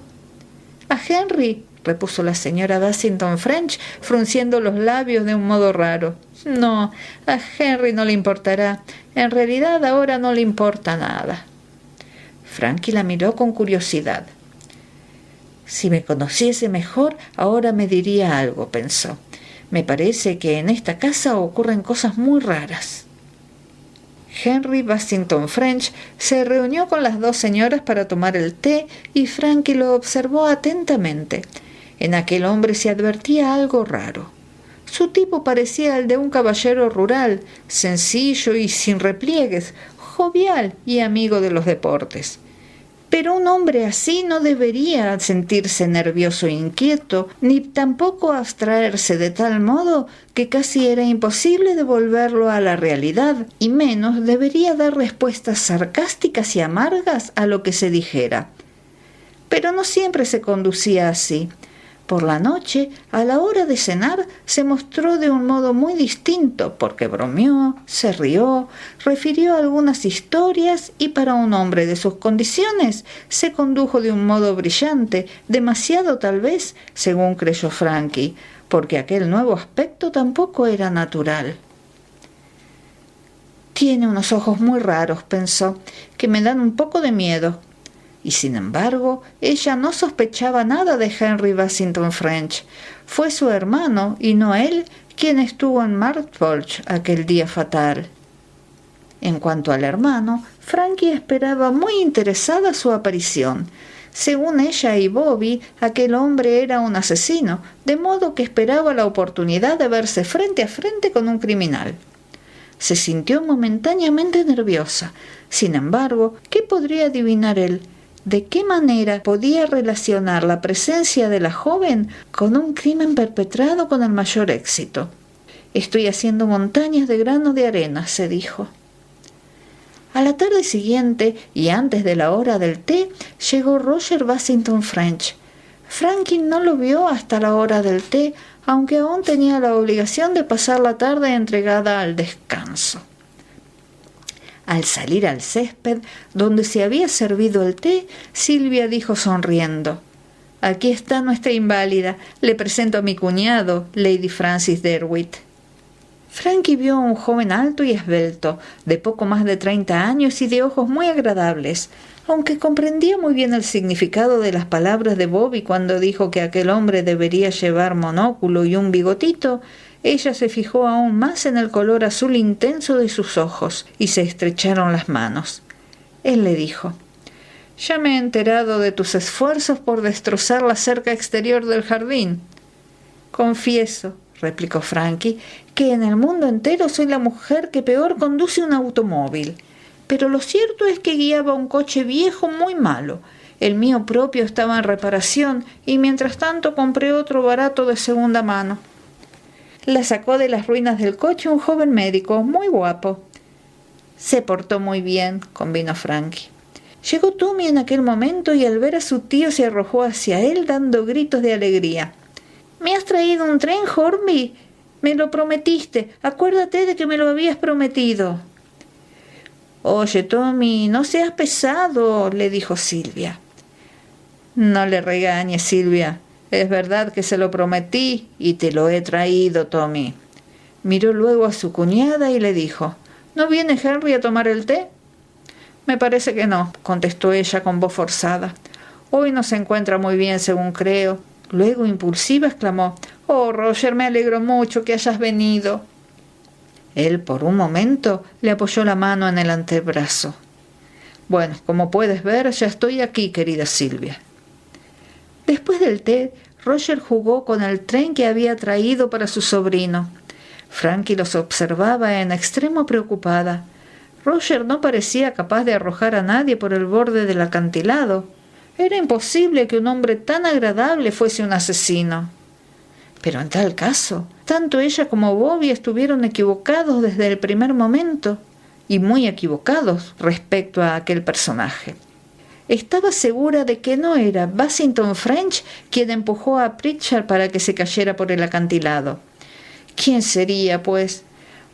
A Henry, repuso la señora Bacington French, frunciendo los labios de un modo raro. No, a Henry no le importará. En realidad ahora no le importa nada. Frankie la miró con curiosidad. Si me conociese mejor, ahora me diría algo, pensó. Me parece que en esta casa ocurren cosas muy raras. Henry Bacington French se reunió con las dos señoras para tomar el té y Frankie lo observó atentamente. En aquel hombre se advertía algo raro. Su tipo parecía el de un caballero rural, sencillo y sin repliegues, jovial y amigo de los deportes. Pero un hombre así no debería sentirse nervioso e inquieto, ni tampoco abstraerse de tal modo que casi era imposible devolverlo a la realidad, y menos debería dar respuestas sarcásticas y amargas a lo que se dijera. Pero no siempre se conducía así. Por la noche, a la hora de cenar, se mostró de un modo muy distinto, porque bromeó, se rió, refirió algunas historias y para un hombre de sus condiciones se condujo de un modo brillante, demasiado tal vez, según creyó Frankie, porque aquel nuevo aspecto tampoco era natural. Tiene unos ojos muy raros, pensó, que me dan un poco de miedo. Y sin embargo, ella no sospechaba nada de Henry Bacington French. Fue su hermano, y no él, quien estuvo en Martbolch aquel día fatal. En cuanto al hermano, Frankie esperaba muy interesada su aparición. Según ella y Bobby, aquel hombre era un asesino, de modo que esperaba la oportunidad de verse frente a frente con un criminal. Se sintió momentáneamente nerviosa. Sin embargo, ¿qué podría adivinar él? ¿De qué manera podía relacionar la presencia de la joven con un crimen perpetrado con el mayor éxito? Estoy haciendo montañas de grano de arena, se dijo. A la tarde siguiente, y antes de la hora del té, llegó Roger Bacington French. Frankie no lo vio hasta la hora del té, aunque aún tenía la obligación de pasar la tarde entregada al descanso. Al salir al césped, donde se había servido el té, Silvia dijo sonriendo: «Aquí está nuestra inválida. Le presento a mi cuñado, Lady Francis Derwit». Frankie vio a un joven alto y esbelto, de poco más de 30 años y de ojos muy agradables. Aunque comprendía muy bien el significado de las palabras de Bobby cuando dijo que aquel hombre debería llevar monóculo y un bigotito, ella se fijó aún más en el color azul intenso de sus ojos y se estrecharon las manos. Él le dijo: «Ya me he enterado de tus esfuerzos por destrozar la cerca exterior del jardín». «Confieso», replicó Frankie, «que en el mundo entero soy la mujer que peor conduce un automóvil. Pero lo cierto es que guiaba un coche viejo muy malo. El mío propio estaba en reparación y mientras tanto compré otro barato de segunda mano». La sacó de las ruinas del coche un joven médico, muy guapo. Se portó muy bien, convino Frankie. Llegó Tommy en aquel momento y al ver a su tío se arrojó hacia él dando gritos de alegría. «¿Me has traído un tren, Hornby? Me lo prometiste. Acuérdate de que me lo habías prometido». «Oye, Tommy, no seas pesado», le dijo Silvia. «No le regañes, Silvia. Es verdad que se lo prometí y te lo he traído, Tommy». Miró luego a su cuñada y le dijo: «¿No viene Henry a tomar el té?» «Me parece que no», contestó ella con voz forzada. «Hoy no se encuentra muy bien, según creo». Luego, impulsiva, exclamó: «Oh, Roger, me alegro mucho que hayas venido». Él, por un momento, le apoyó la mano en el antebrazo. «Bueno, como puedes ver, ya estoy aquí, querida Silvia». Después del té, Roger jugó con el tren que había traído para su sobrino. Frankie los observaba en extremo preocupada. Roger no parecía capaz de arrojar a nadie por el borde del acantilado. Era imposible que un hombre tan agradable fuese un asesino. Pero en tal caso, tanto ella como Bobby estuvieron equivocados desde el primer momento, y muy equivocados respecto a aquel personaje. Estaba segura de que no era Bassington French quien empujó a Pritchard para que se cayera por el acantilado. ¿Quién sería, pues?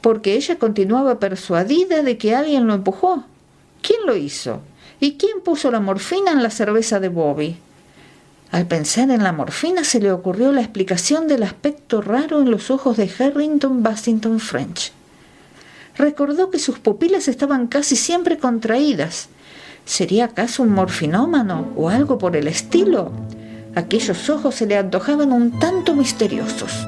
Porque ella continuaba persuadida de que alguien lo empujó. ¿Quién lo hizo? ¿Y quién puso la morfina en la cerveza de Bobby? Al pensar en la morfina se le ocurrió la explicación del aspecto raro en los ojos de Harrington Bassington French. Recordó que sus pupilas estaban casi siempre contraídas. ¿Sería acaso un morfinómano o algo por el estilo? Aquellos ojos se le antojaban un tanto misteriosos.